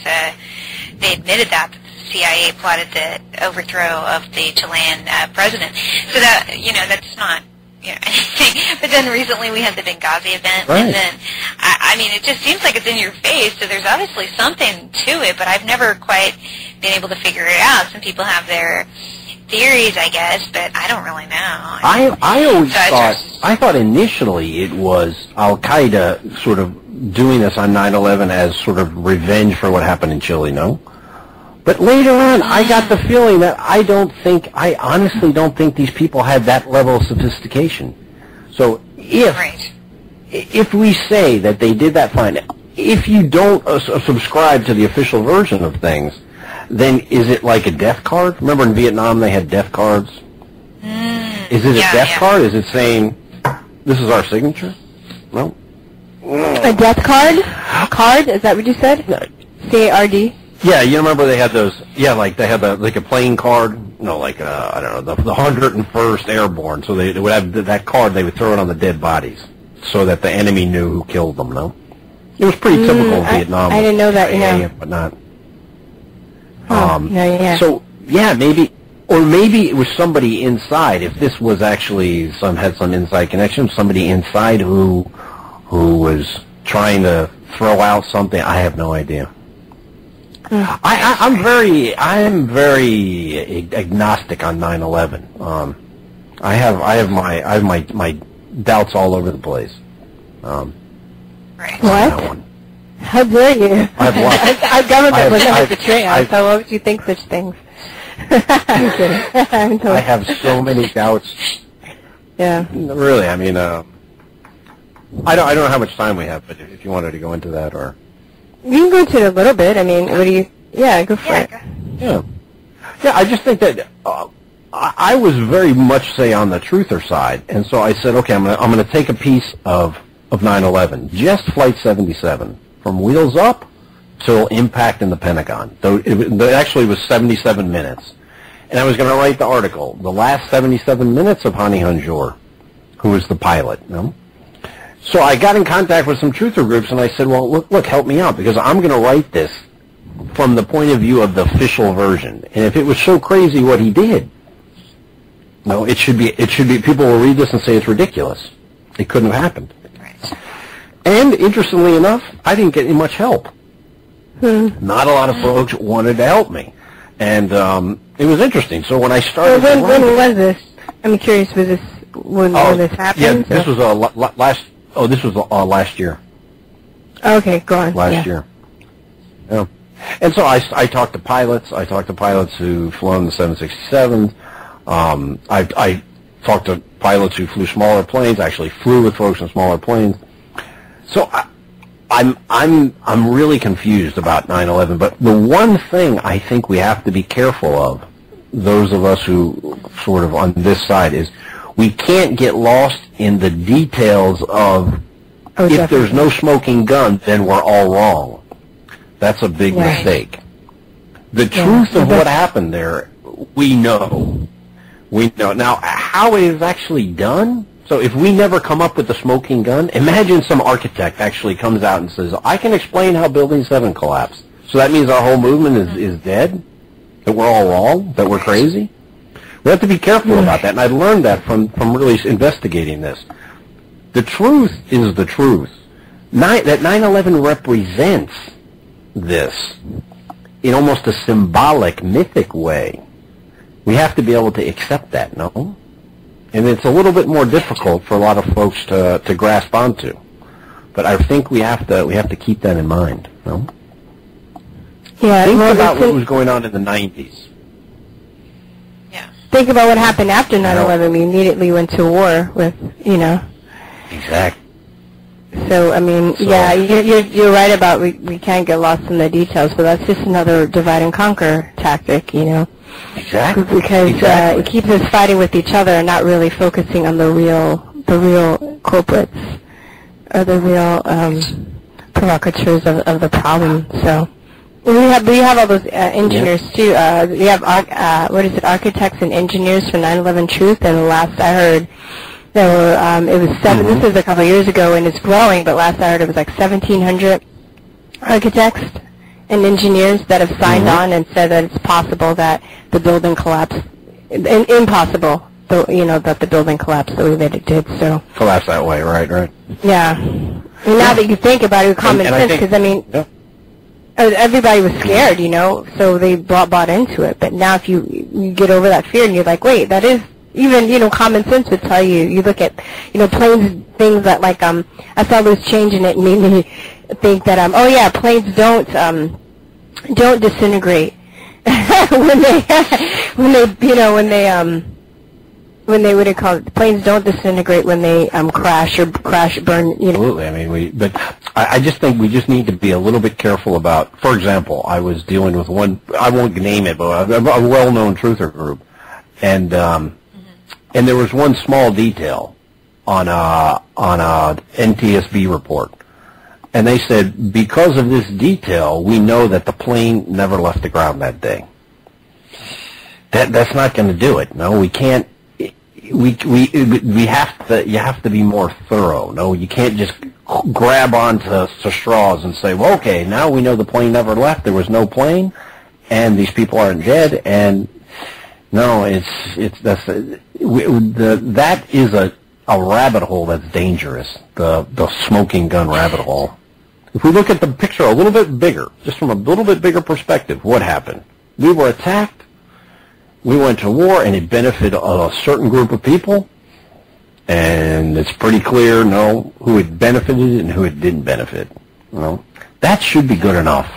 they admitted that the CIA plotted the overthrow of the Chilean president. So that, that's not, anything. But then recently we had the Benghazi event, and then, it just seems like it's in your face, so there's obviously something to it, but I've never quite been able to figure it out. Some people have their theories, I guess, but I don't really know. I thought initially it was Al-Qaeda sort of doing this on 9/11 as sort of revenge for what happened in Chile, But later on, I got the feeling that I honestly don't think these people had that level of sophistication. So if we say that they did that, fine. If you don't subscribe to the official version of things, then is it like a death card? Remember in Vietnam they had death cards? Is it a death card? Is it saying, this is our signature? No. A death card? Card? Is that what you said? C-A-R-D? Yeah, you remember they had those, like they had like a playing card? I don't know, the 101st Airborne. So they would have that card, they would throw it on the dead bodies so that the enemy knew who killed them, It was pretty typical in Vietnam. I didn't know that, But not. So, maybe it was somebody inside. If this was actually had some inside connection, somebody inside who was trying to throw out something. I have no idea. I'm very agnostic on 9/11. I have my doubts all over the place. Right. What? How dare you? Our government was never betrayal, so why would you think such things? I'm kidding. I have so many doubts. Yeah. Really, I mean, I don't know how much time we have, but if you wanted to go into that, or you can go into it a little bit. I mean, what do you? Yeah, go for it. Yeah. I just think that I was very much, say, on the truther side, and so I said, okay, I'm gonna take a piece of 9/11, just Flight 77, from wheels up till impact in the Pentagon. Though it actually was 77 minutes, and I was going to write the article, the last 77 minutes of Hani Hanjour, who was the pilot. You know? So I got in contact with some truther groups, and I said, well, look, help me out, because I'm going to write this from the point of view of the official version. And if it was so crazy what he did, no, it should be. People will read this and say it's ridiculous. It couldn't have happened. Right. And interestingly enough, I didn't get any much help. Not a lot of folks wanted to help me, and it was interesting. So when I started, when was this? I'm curious. Was this when this happened? Yeah, this was last. Oh, this was last year. Okay, go on. Last year. Yeah. And so I talked to pilots. I talked to pilots who've flown the 767s. I talked to pilots who flew smaller planes. I actually flew with folks in smaller planes. So I'm really confused about 9/11. But the one thing I think we have to be careful of, those of us who sort of on this side, is we can't get lost in the details of if there's no smoking gun, then we're all wrong. That's a big mistake. The truth of what happened there, we know. We know. Now, how it is actually done, so if we never come up with the smoking gun, imagine some architect actually comes out and says, I can explain how Building 7 collapsed. So that means our whole movement is dead? That we're all wrong? That we're crazy? We have to be careful about that, and I learned that from really investigating this. The truth is the truth. That 9/11 represents this in almost a symbolic, mythic way. We have to be able to accept that, no? And it's a little bit more difficult for a lot of folks to grasp onto. But I think we have to keep that in mind, no? Yeah. Think about what was going on in the 90s. Yeah. Think about what happened after 9/11. We immediately went to war with, Exactly. So, I mean, yeah, you're right about we can't get lost in the details, but that's just another divide and conquer tactic, Exactly. Because it keeps us fighting with each other and not really focusing on the real culprits or the real provocateurs of the problem. So we have all those engineers too. We have architects and engineers for 9/11 Truth, and last I heard there were, it was this was a couple of years ago, and it's growing, but last I heard it was like 1,700 architects and engineers that have signed on and said that it's possible that the building collapsed. Impossible, that the building collapsed the way that it did. So collapsed that way, right? Yeah. And now that you think about it with common sense, because, everybody was scared, so they bought into it. But now if you get over that fear and you're like, wait, that is... Even, common sense would tell you look at, planes, things that, like, I saw loose change in it and made me think that, planes don't disintegrate planes don't disintegrate when they, crash, burn, Absolutely. I mean, but I just think we just need to be a little bit careful about, for example, I was dealing with one, I won't name it, but a well-known truther group, and there was one small detail on a NTSB report, and they said because of this detail, we know that the plane never left the ground that day. That's not going to do it. No, we can't. We have to. You have to be more thorough. No, you can't just grab onto straws and say, well, okay, now we know the plane never left. There was no plane, and these people aren't dead, and no, that is a rabbit hole that's dangerous, the smoking gun rabbit hole. If we look at the picture a little bit bigger, just from a little bit bigger perspective, what happened? We were attacked, we went to war and it benefited a certain group of people, and it's pretty clear, who it benefited and who it didn't benefit. That should be good enough.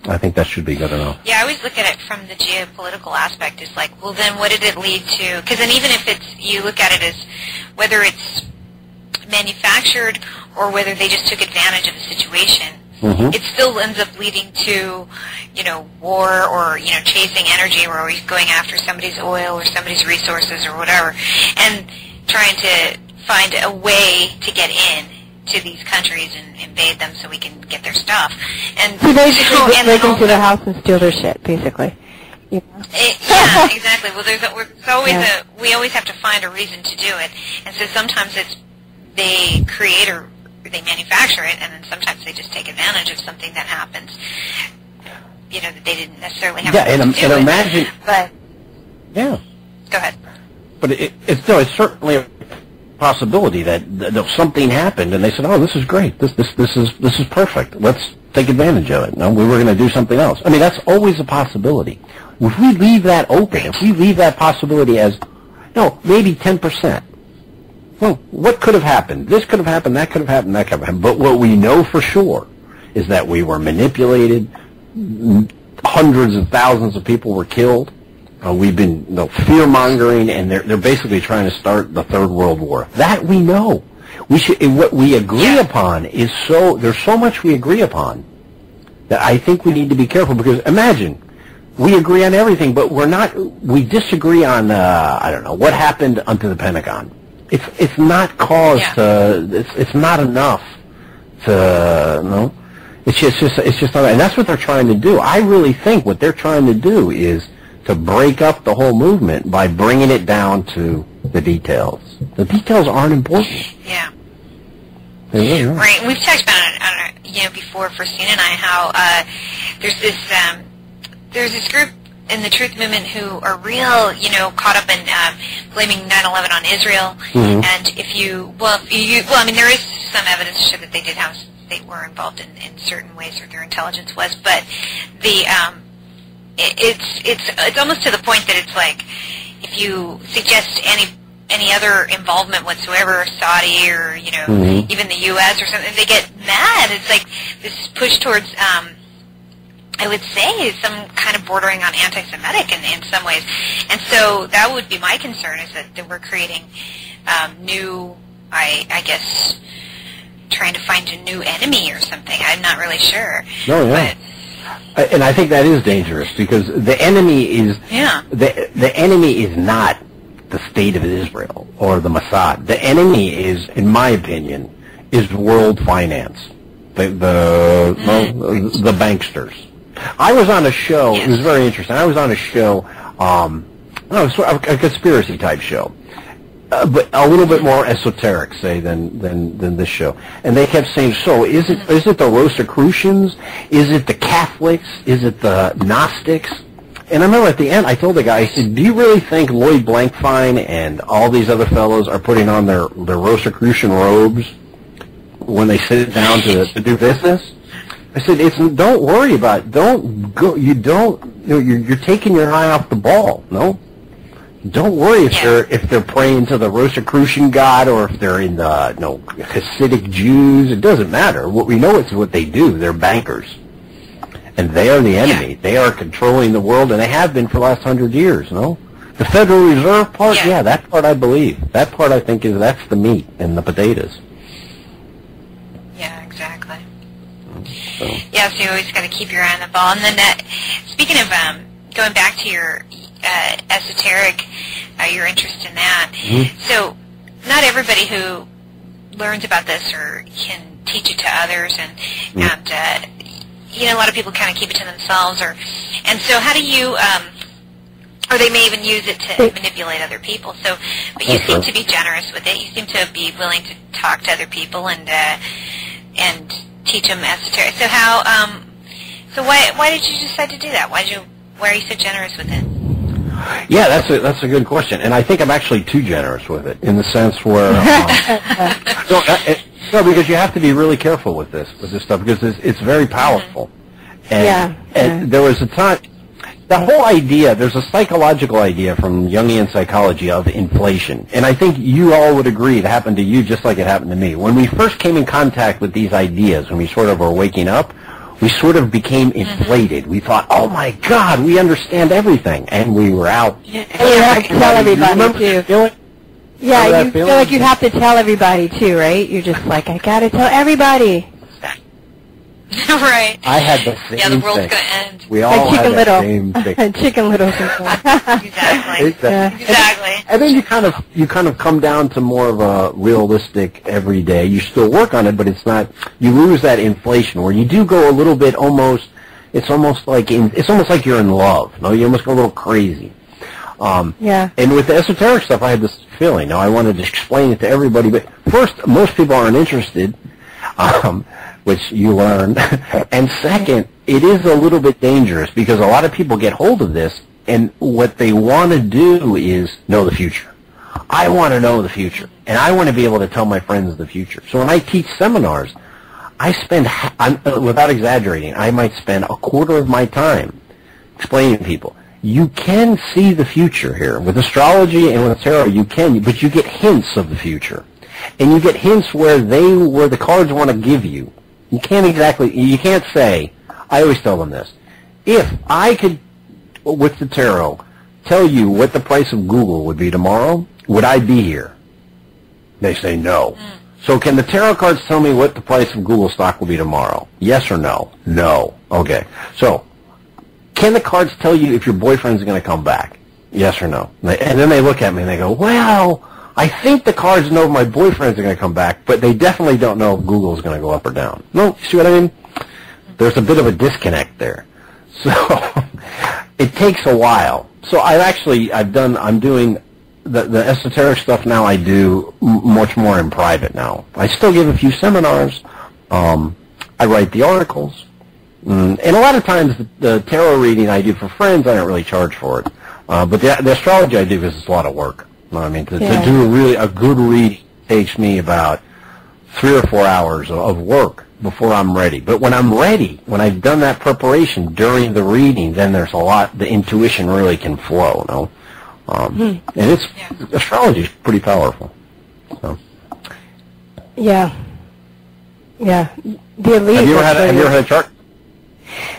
I think that should be good enough. Yeah, I always look at it from the geopolitical aspect. It's like, well, then what did it lead to? Because then even if you look at it as whether it's manufactured or whether they just took advantage of the situation, it still ends up leading to, war or, chasing energy. We're always going after somebody's oil or somebody's resources or whatever, and trying to find a way to get in to these countries and invade them so we can get their stuff. And so basically break into their house and steal their shit, basically. Yeah, exactly. Well, we always have to find a reason to do it, and so sometimes they create or they manufacture it, and then sometimes they just take advantage of something that happens. That they didn't necessarily have to do it. Imagine. But yeah. Go ahead. But it's certainly a possibility that something happened, and they said, "Oh, this is great. This is perfect. Let's take advantage of it." No, we were going to do something else. I mean, that's always a possibility. If we leave that open, if we leave that possibility as, maybe 10%. Well, what could have happened? This could have happened. That could have happened. That could have happened. But what we know for sure is that we were manipulated. Hundreds of thousands of people were killed. We've been fear mongering, and they're basically trying to start the Third World War. That we know. What we agree upon is there's so much we agree upon that I think we need to be careful, because imagine we agree on everything, but we disagree on what happened unto the Pentagon. It's not cause to. It's not enough to It's just not, and that's what they're trying to do. I really think what they're trying to do is to break up the whole movement by bringing it down to the details. The details aren't important. Yeah. They really aren't. Right. We've talked about it, before, Virstyne and I, how there's this group in the truth movement who are real, caught up in blaming 9/11 on Israel. And there is some evidence to show that they were involved in certain ways, or their intelligence was, but it's almost to the point that it's like, if you suggest any other involvement whatsoever, Saudi or even the U.S. or something, they get mad. It's like this push towards I would say some kind of bordering on anti-Semitic in some ways, and so that would be my concern, is that we're creating new, I guess, trying to find a new enemy or something. I'm not really sure. No, yeah. And I think that is dangerous, because the enemy is the enemy is not the state of Israel or the Mossad. The enemy is, in my opinion, is world finance, the banksters. I was on a show. It was very interesting. I was on a show, a conspiracy type show. But a little bit more esoteric, say, than this show. And they kept saying, so is it the Rosicrucians? Is it the Catholics? Is it the Gnostics? And I remember at the end, I told the guy, I said, do you really think Lloyd Blankfein and all these other fellows are putting on their Rosicrucian robes when they sit down to do business? I said, don't worry about it. Don't go. You're taking your eye off the ball. No. Don't worry if they're praying to the Rosicrucian God, or if they're in the Hasidic Jews. It doesn't matter. What we know is what they do. They're bankers, and they are the enemy. They are controlling the world, and they have been for the last 100 years. No, the Federal Reserve part, that part I believe. That part I think that's the meat and the potatoes. Yeah, exactly. So you always got to keep your eye on the ball. And then, speaking of going back to your esoteric, your interest in that. So not everybody who learns about this or can teach it to others, and a lot of people kind of keep it to themselves, and so how do you, or they may even use it to manipulate other people. So, but you seem to be generous with it. You seem to be willing to talk to other people and teach them esoteric. So how, so why did you decide to do that? Why are you so generous with it? Yeah, that's a good question, and I think I'm actually too generous with it, in the sense where no, because you have to be really careful with this stuff, because it's very powerful. And there was a time, the whole idea, there's a psychological idea from Jungian psychology of inflation. And I think you all would agree it happened to you just like it happened to me. When we first came in contact with these ideas, when we sort of were waking up, we sort of became inflated. We thought, oh my God, we understand everything. And we were out. Yeah, and you have to tell everybody, too. Yeah, you feel like you have to tell everybody, too, right? You're just like, I got to tell everybody. Right. I had the same Yeah, the world's thing. going to end. We all had that same thing. Chicken Little. Exactly. Exactly. And then you kind of come down to more of a realistic everyday. You still work on it, but it's not. You lose that inflation where you do go a little bit almost. It's almost like you're in love. No, you almost go a little crazy. Yeah. And with the esoteric stuff, I had this feeling. Now I wanted to explain it to everybody, but first, most people aren't interested. Which you learn. And second, it is a little bit dangerous because a lot of people get hold of this, and what they want to do is know the future. I want to know the future, and I want to be able to tell my friends the future. So when I teach seminars, I spend, without exaggerating, I might spend a quarter of my time explaining to people, you can see the future here. With astrology and with tarot, you can, but you get hints of the future. And you get hints where the cards want to give you. You can't say, I always tell them this, if I could, with the tarot, tell you what the price of Google would be tomorrow, would I be here? They say no. So can the tarot cards tell me what the price of Google stock will be tomorrow? Yes or no? No. Okay. So, can the cards tell you if your boyfriend's going to come back? Yes or no? And then they look at me and they go, well, I think the cards know my boyfriends are going to come back, but they definitely don't know if Google is going to go up or down. No, see what I mean? There's a bit of a disconnect there. So it takes a while. So I'm doing the esoteric stuff now. I do much more in private now. I still give a few seminars. I write the articles. And a lot of times the tarot reading I do for friends, I don't really charge for it. But the astrology I do because it's a lot of work. I mean, to do a good read takes me about 3 or 4 hours of work before I'm ready. But when I'm ready, when I've done that preparation during the reading, then there's a lot, the intuition really can flow, you know. And astrology is pretty powerful. So. Yeah. Yeah. The elite. Have you ever had a chart?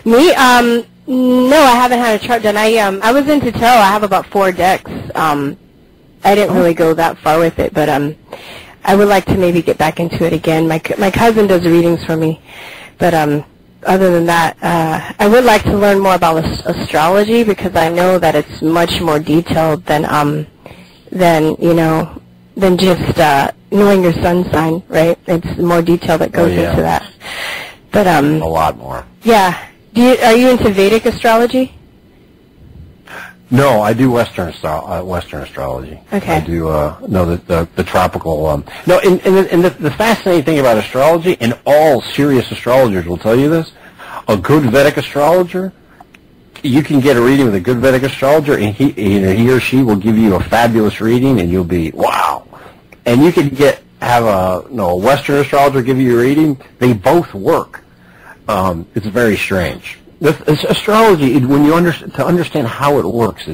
Me? No, I haven't had a chart done. I was into tarot. I have about 4 decks. I didn't really go that far with it, but I would like to maybe get back into it again. My cousin does readings for me, but other than that, I would like to learn more about astrology because I know that it's much more detailed than just knowing your sun sign, right? It's more detail that goes into that. But a lot more. Yeah. Are you into Vedic astrology? No, I do Western astrology. Okay. I do the tropical. No, and the fascinating thing about astrology, and all serious astrologers will tell you this, a good Vedic astrologer, you can get a reading with a good Vedic astrologer, and he or she will give you a fabulous reading, and you'll be wow. And you can have a Western astrologer give you a reading. They both work. It's very strange. This astrology, when you understand how it works,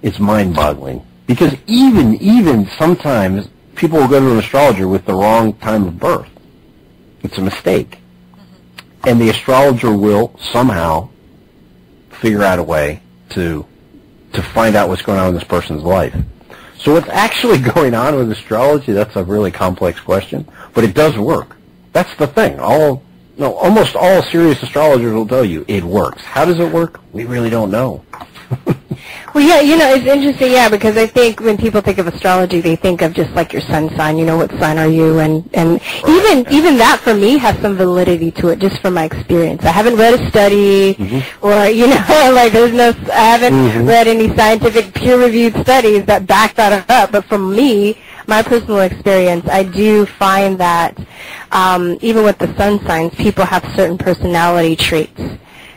it's mind-boggling. Because even sometimes people will go to an astrologer with the wrong time of birth. It's a mistake, and the astrologer will somehow figure out a way to find out what's going on in this person's life. So what's actually going on with astrology? That's a really complex question, but it does work. That's the thing. Almost all serious astrologers will tell you it works. How does it work? We really don't know. Well, yeah, it's interesting, because I think when people think of astrology, they think of just like your sun sign, what sign are you, and even that for me has some validity to it, just from my experience. I haven't read a study, or I haven't read any scientific peer-reviewed studies that back that up. But from me, my personal experience, I do find that even with the sun signs, people have certain personality traits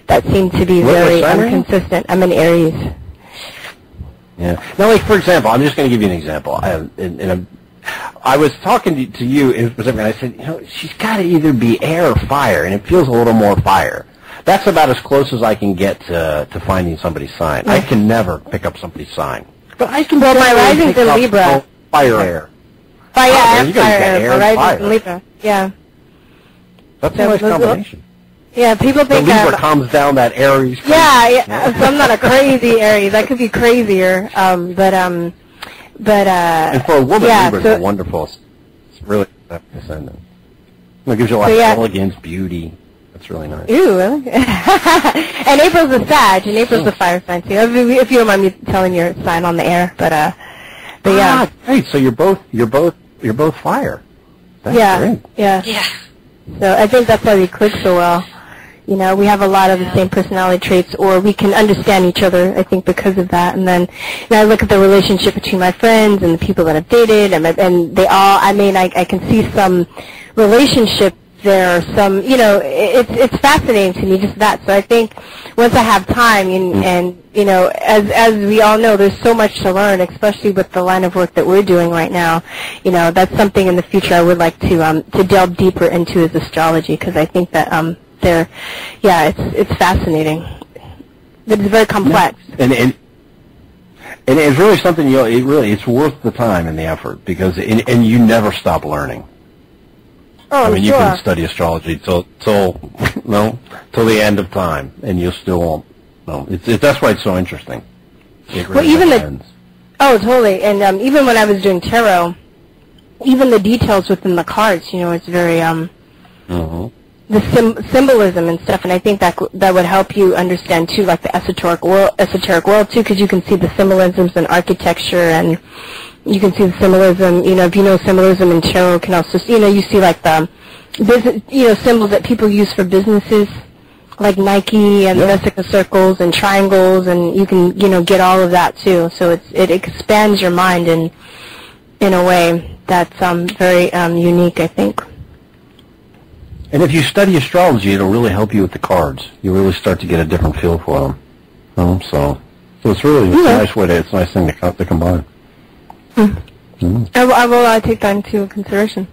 that seem to be very inconsistent. I'm an Aries. Yeah. Now, for example, I'm just going to give you an example. I was talking to you, and I said, she's got to either be air or fire, and it feels a little more fire. That's about as close as I can get to finding somebody's sign. I can never pick up somebody's sign. But I can my definitely rising's pick in up Libra. Fire air. Fire, there you go. You got air and rising's fire. in Libra. Yeah. That's a nice combination. Yeah, people The think Libra calms down that Aries. Yeah, so I'm not a crazy Aries. I could be crazier, but and for a woman, yeah, Libra's a wonderful. It's really ascendant. It gives you a lot of elegance, beauty. That's really nice. Ooh, really? And April's a Sag, and April's a fire sign too. If you don't mind me telling your sign on the air, but yeah. Ah, great. So you're both fire. That's great. Yeah. So I think that's why we click so well. You know, we have a lot of the same personality traits, or we can understand each other, I think, because of that. And then, I look at the relationship between my friends and the people that I've dated, and they all, I can see some relationship there, some, it's fascinating to me, just that. So I think once I have time, and as we all know, there's so much to learn, especially with the line of work that we're doing right now. That's something in the future I would like to delve deeper into is astrology, because I think that, it's fascinating. It's very complex. And it's really something it's worth the time and the effort, because and you never stop learning. Oh, I mean, you sure. can study astrology till the end of time, and you still won't. No, that's why it's so interesting. It really depends. Totally. And even when I was doing tarot, even the details within the cards, it's very the symbolism and stuff, and I think that would help you understand too, like the esoteric world too, because you can see the symbolisms in architecture, and you can see the symbolism. If you know symbolism in tarot, can also you see like the business, symbols that people use for businesses, like Nike and Vesica circles and triangles, and you can get all of that too. So it expands your mind in a way that's very unique, I think. And if you study astrology, it'll really help you with the cards. You really start to get a different feel for them. So it's really a nice way it's a nice thing to combine. I will take that into consideration,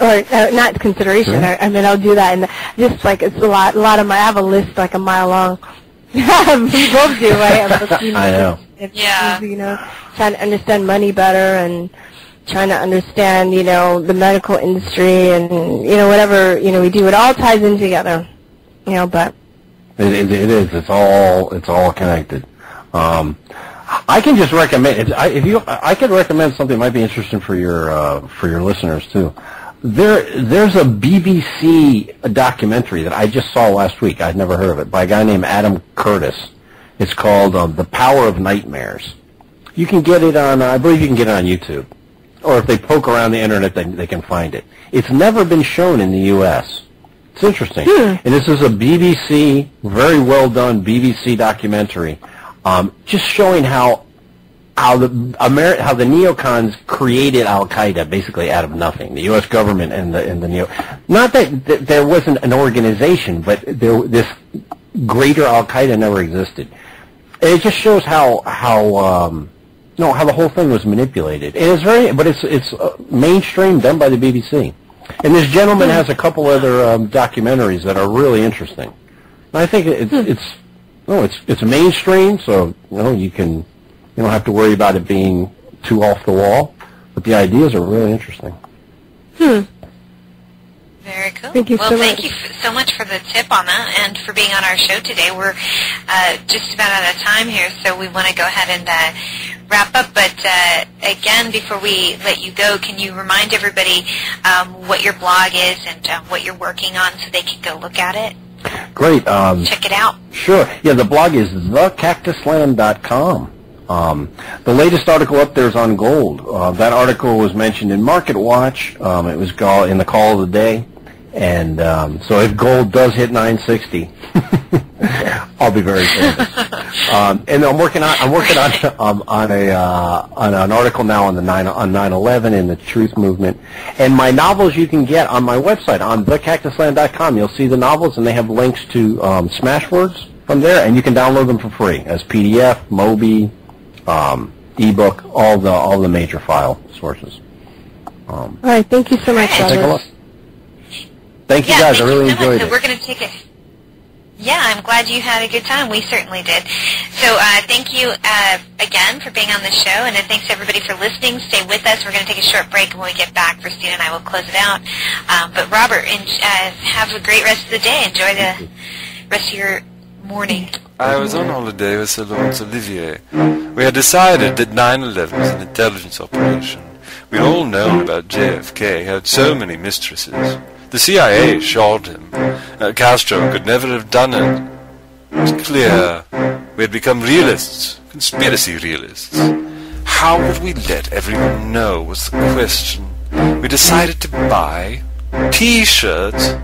or not consideration. Sure. I'll do that, and just like it's a lot of I have a list like a mile long. We both do, right? I know. Trying to understand money better, and trying to understand, the medical industry, and whatever we do. It all ties in together, But it is. It's all connected. I can just recommend I could recommend something that might be interesting for your listeners too. There's a BBC documentary that I just saw last week. I'd never heard of it, by a guy named Adam Curtis. It's called The Power of Nightmares. You can get it on I believe you can get it on YouTube, or if they poke around the internet, they can find it. It's never been shown in the U.S. It's interesting, and this is a BBC, very well done BBC documentary. Just showing how the neocons created Al Qaeda basically out of nothing. The U.S. government and the not that there wasn't an organization, but this greater Al Qaeda never existed. And it just shows how the whole thing was manipulated. And it's mainstream, done by the BBC. And this gentleman has a couple other documentaries that are really interesting. And I think it's mainstream, so you don't have to worry about it being too off the wall. But the ideas are really interesting. Very cool. Thank you so much. Thank you so much for the tip on that and for being on our show today. We're just about out of time here, so we want to go ahead and wrap up. But again, before we let you go, can you remind everybody what your blog is and what you're working on so they can go look at it? Great. Check it out. Sure. Yeah, the blog is thecactusland.com. The latest article up there is on gold. That article was mentioned in Market Watch. It was in the call of the day. And so if gold does hit 960, I'll be very famous. And I'm working on an article now on 9/11 and the Truth Movement. And my novels you can get on my website on thecactusland.com. You'll see the novels, and they have links to Smashwords from there, and you can download them for free as PDF, Mobi, ebook, all the major file sources. All right, thank you so much, Take a look. Thank you guys. I really enjoyed it. We're going to take Yeah, I'm glad you had a good time. We certainly did. So thank you again for being on the show, and then thanks everybody for listening. Stay with us. We're going to take a short break, and when we get back, Virstyne and I will close it out. But Robert, have a great rest of the day. Enjoy the rest of your morning. I was on holiday with Sir Lawrence Olivier. We had decided that 9/11 was an intelligence operation. We'd all known about JFK. He had so many mistresses. The CIA shot him. Castro could never have done it. It was clear. We had become realists, conspiracy realists. How would we let everyone know was the question. We decided to buy T-shirts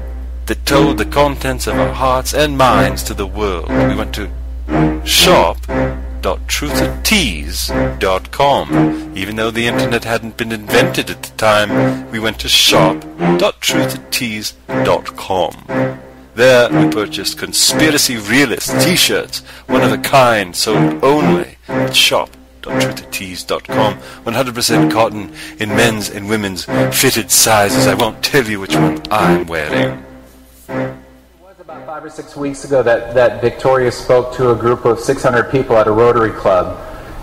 that told the contents of our hearts and minds to the world. We went to shop.truthattease.com. Even though the internet hadn't been invented at the time, we went to shop.truthattease.com. There we purchased Conspiracy Realist T-shirts, one of a kind, sold only at shop.truthattease.com. 100% cotton in men's and women's fitted sizes. I won't tell you which one I'm wearing. About 5 or 6 weeks ago that Victoria spoke to a group of 600 people at a Rotary Club,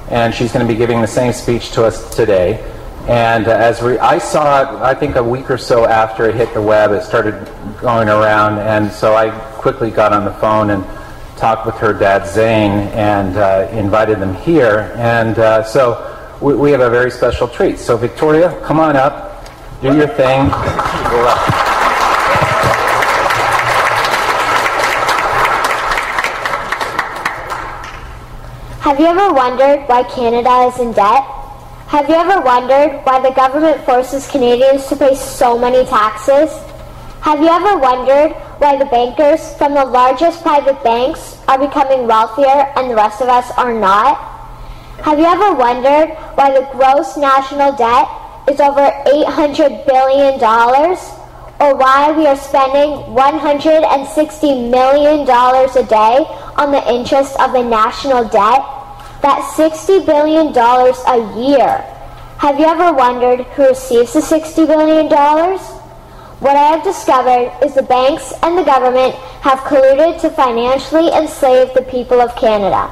and she's going to be giving the same speech to us today. And I saw it, I think a week or so after it hit the web, it started going around, and so I quickly got on the phone and talked with her dad Zane and invited them here. And so we have a very special treat. So Victoria, come on up, do your thing. Go up. Have you ever wondered why Canada is in debt? Have you ever wondered why the government forces Canadians to pay so many taxes? Have you ever wondered why the bankers from the largest private banks are becoming wealthier and the rest of us are not? Have you ever wondered why the gross national debt is over $800 billion? Or why we are spending $160 million a day on the interest of the national debt? That's $60 billion a year. Have you ever wondered who receives the $60 billion? What I have discovered is the banks and the government have colluded to financially enslave the people of Canada.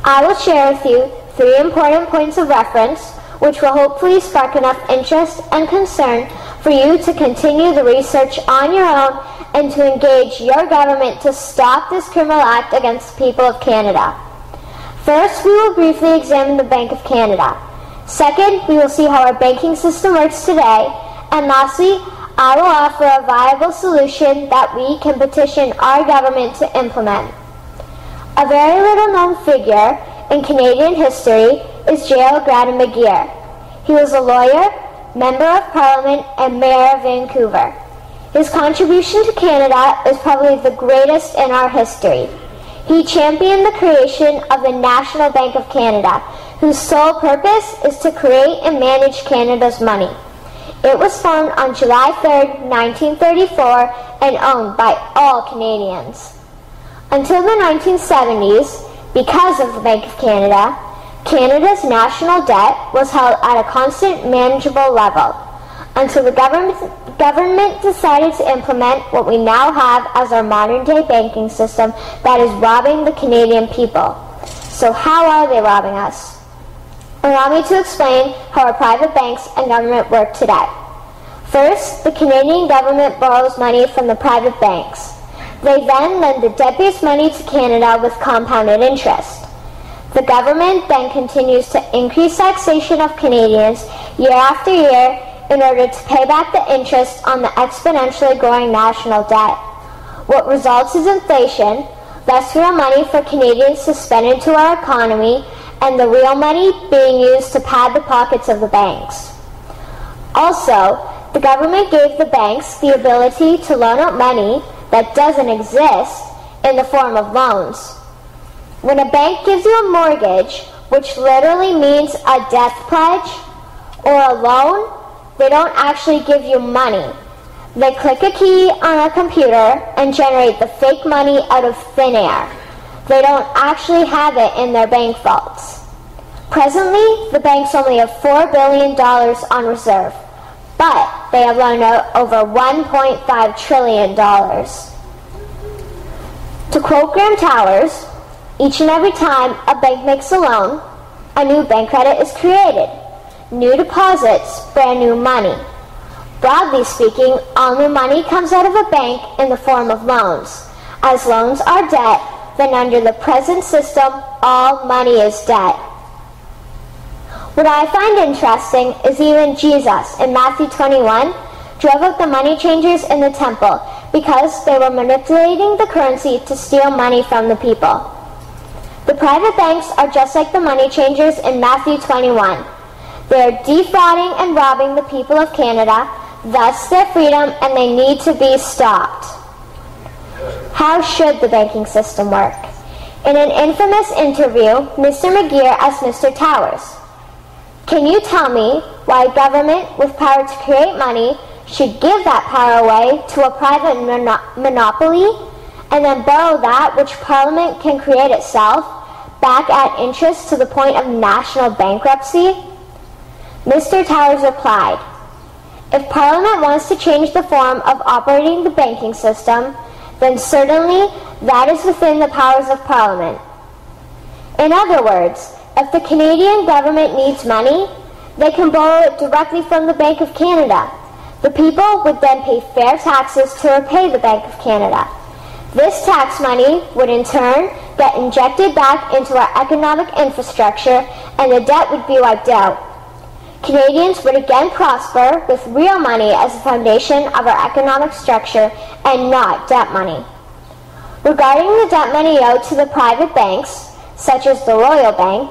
I will share with you 3 important points of reference which will hopefully spark enough interest and concern for you to continue the research on your own and to engage your government to stop this criminal act against the people of Canada. First, we will briefly examine the Bank of Canada. Second, we will see how our banking system works today. And lastly, I will offer a viable solution that we can petition our government to implement. A very little known figure in Canadian history is Gerald Grattan McGeer. He was a lawyer, Member of Parliament, and Mayor of Vancouver. His contribution to Canada is probably the greatest in our history. He championed the creation of the National Bank of Canada, whose sole purpose is to create and manage Canada's money. It was formed on July 3, 1934, and owned by all Canadians. Until the 1970s, because of the Bank of Canada, Canada's national debt was held at a constant, manageable level, until the government decided to implement what we now have as our modern-day banking system that is robbing the Canadian people. So how are they robbing us? Allow me to explain how our private banks and government work today. First, the Canadian government borrows money from the private banks. They then lend the debt-based money to Canada with compounded interest. The government then continues to increase taxation of Canadians year after year in order to pay back the interest on the exponentially growing national debt. What results is inflation, less real money for Canadians to spend into our economy, and the real money being used to pad the pockets of the banks. Also, the government gave the banks the ability to loan out money that doesn't exist in the form of loans. When a bank gives you a mortgage, which literally means a death pledge, or a loan, they don't actually give you money. They click a key on a computer and generate the fake money out of thin air. They don't actually have it in their bank vaults. Presently, the banks only have $4 billion on reserve, but they have loaned out over $1.5 trillion. To quote Graham Towers, each and every time a bank makes a loan, a new bank credit is created. New deposits, brand new money. Broadly speaking, all new money comes out of a bank in the form of loans. As loans are debt, then under the present system, all money is debt. What I find interesting is even Jesus, in Matthew 21, drove out the money changers in the temple because they were manipulating the currency to steal money from the people. The private banks are just like the money changers in Matthew 21. They are defrauding and robbing the people of Canada, thus their freedom, and they need to be stopped. How should the banking system work? In an infamous interview, Mr. McGeer asked Mr. Towers, "Can you tell me why a government with power to create money should give that power away to a private monopoly and then borrow that which Parliament can create itself back at interest to the point of national bankruptcy?" Mr. Towers replied, "If Parliament wants to change the form of operating the banking system, then certainly that is within the powers of Parliament. In other words, if the Canadian government needs money, they can borrow it directly from the Bank of Canada. The people would then pay fair taxes to repay the Bank of Canada. This tax money would in turn get injected back into our economic infrastructure and the debt would be wiped out. Canadians would again prosper with real money as the foundation of our economic structure and not debt money. Regarding the debt money owed to the private banks, such as the Royal Bank,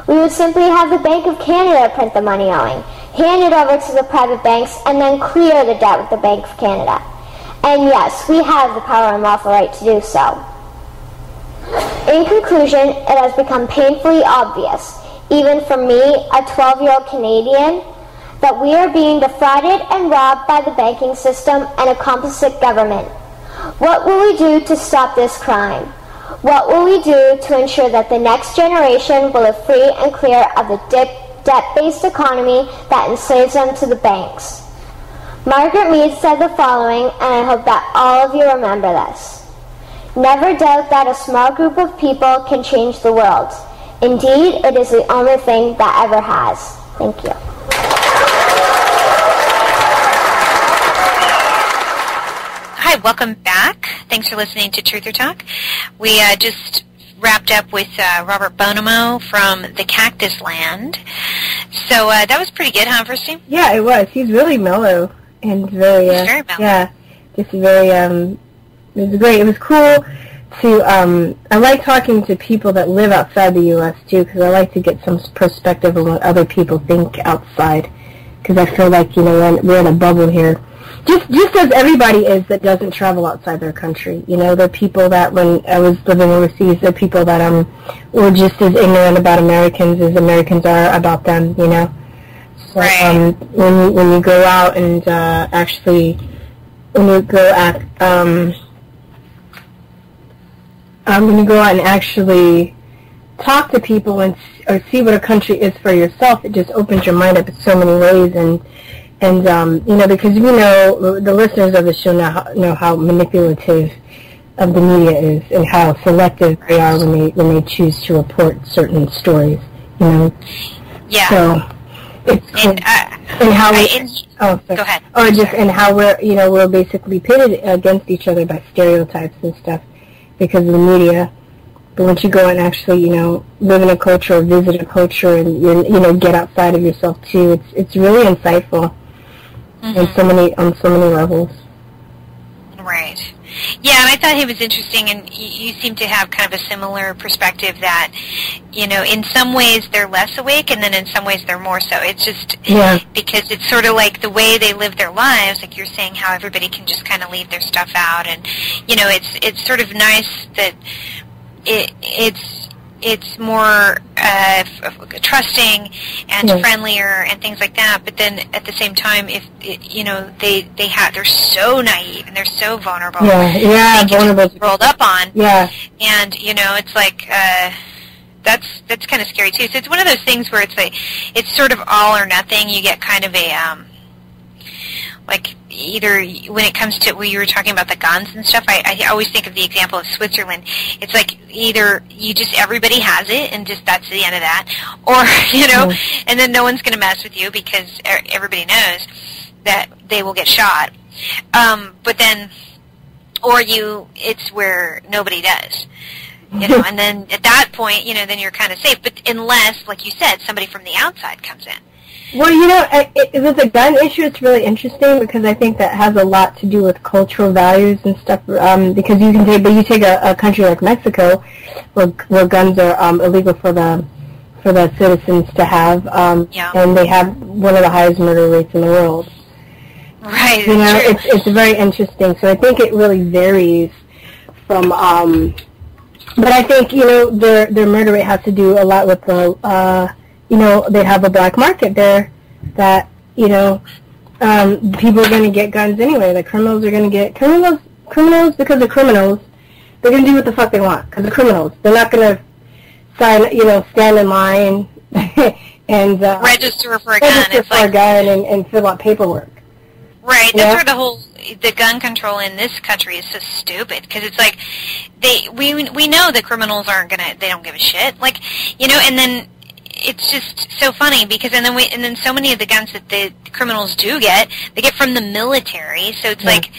we would simply have the Bank of Canada print the money owing, hand it over to the private banks, and then clear the debt with the Bank of Canada. And yes, we have the power and lawful right to do so. In conclusion, it has become painfully obvious, even for me, a 12-year-old Canadian, that we are being defrauded and robbed by the banking system and a complicit government. What will we do to stop this crime? What will we do to ensure that the next generation will live free and clear of the debt-based economy that enslaves them to the banks? Margaret Mead said the following, and I hope that all of you remember this. "Never doubt that a small group of people can change the world. Indeed, it is the only thing that ever has." Thank you. Hi, welcome back. Thanks for listening to Truth or Talk. We just wrapped up with Robert Bonomo from the Cactus Land. So that was pretty good, huh, Virstyne? Yeah, it was. He's really mellow and very, very mellow. Yeah, just very, it was great. It was cool to, I like talking to people that live outside the U.S. too, because I like to get some perspective on what other people think outside, because I feel like, you know, we're in a bubble here. Just as everybody is that doesn't travel outside their country. You know, there are people that when I was living overseas, there are people that were just as ignorant about Americans as Americans are about them, you know. So right. When you go out and actually, when you go out and actually talk to people and or see what a country is for yourself, it just opens your mind up in so many ways. And you know, because we know, the listeners of the show know how manipulative of the media is and how selective they are when they choose to report certain stories, you know. Yeah. So it's and how go ahead. Or just and how we're basically pitted against each other by stereotypes and stuff because of the media. But once you go and actually, you know, live in a culture or visit a culture and you know, get outside of yourself too, it's really insightful. Mm-hmm. on so many levels. Right. Yeah, and I thought he was interesting, and you seem to have kind of a similar perspective that, you know, in some ways they're less awake, and then in some ways they're more so. It's just because it's sort of like the way they live their lives, like you're saying, how everybody can just kind of leave their stuff out, and, you know, it's sort of nice that it's more trusting and friendlier and things like that. But then at the same time, if you know, they're so naive and they're so vulnerable. Yeah, vulnerable. Rolled up on. Yeah. And you know, it's like that's kind of scary too. So it's one of those things where it's sort of all or nothing. You get kind of a like either when it comes to when you were talking about the guns and stuff, I always think of the example of Switzerland. It's like either you just everybody has it and just that's the end of that, or and then no one's going to mess with you because everybody knows that they will get shot. But then, or it's where nobody does. And then at that point, then you're kind of safe. But unless, like you said, somebody from the outside comes in. Well, with the gun issue, it's really interesting because I think that has a lot to do with cultural values and stuff. Because you take a country like Mexico, where guns are illegal for the citizens to have, and they have one of the highest murder rates in the world. Right. It's very interesting. So I think it really varies from. But I think their murder rate has to do a lot with the. They have a black market there that, people are going to get guns anyway. The criminals are going to get criminals because they're criminals. They're going to do what the fuck they want because they're criminals. They're not going to stand in line and register for a gun and fill out paperwork. Right. That's where the gun control in this country is so stupid because it's like we know the criminals they don't give a shit. And then it's just so funny because and then so many of the guns that the criminals do they get from the military. So it's like,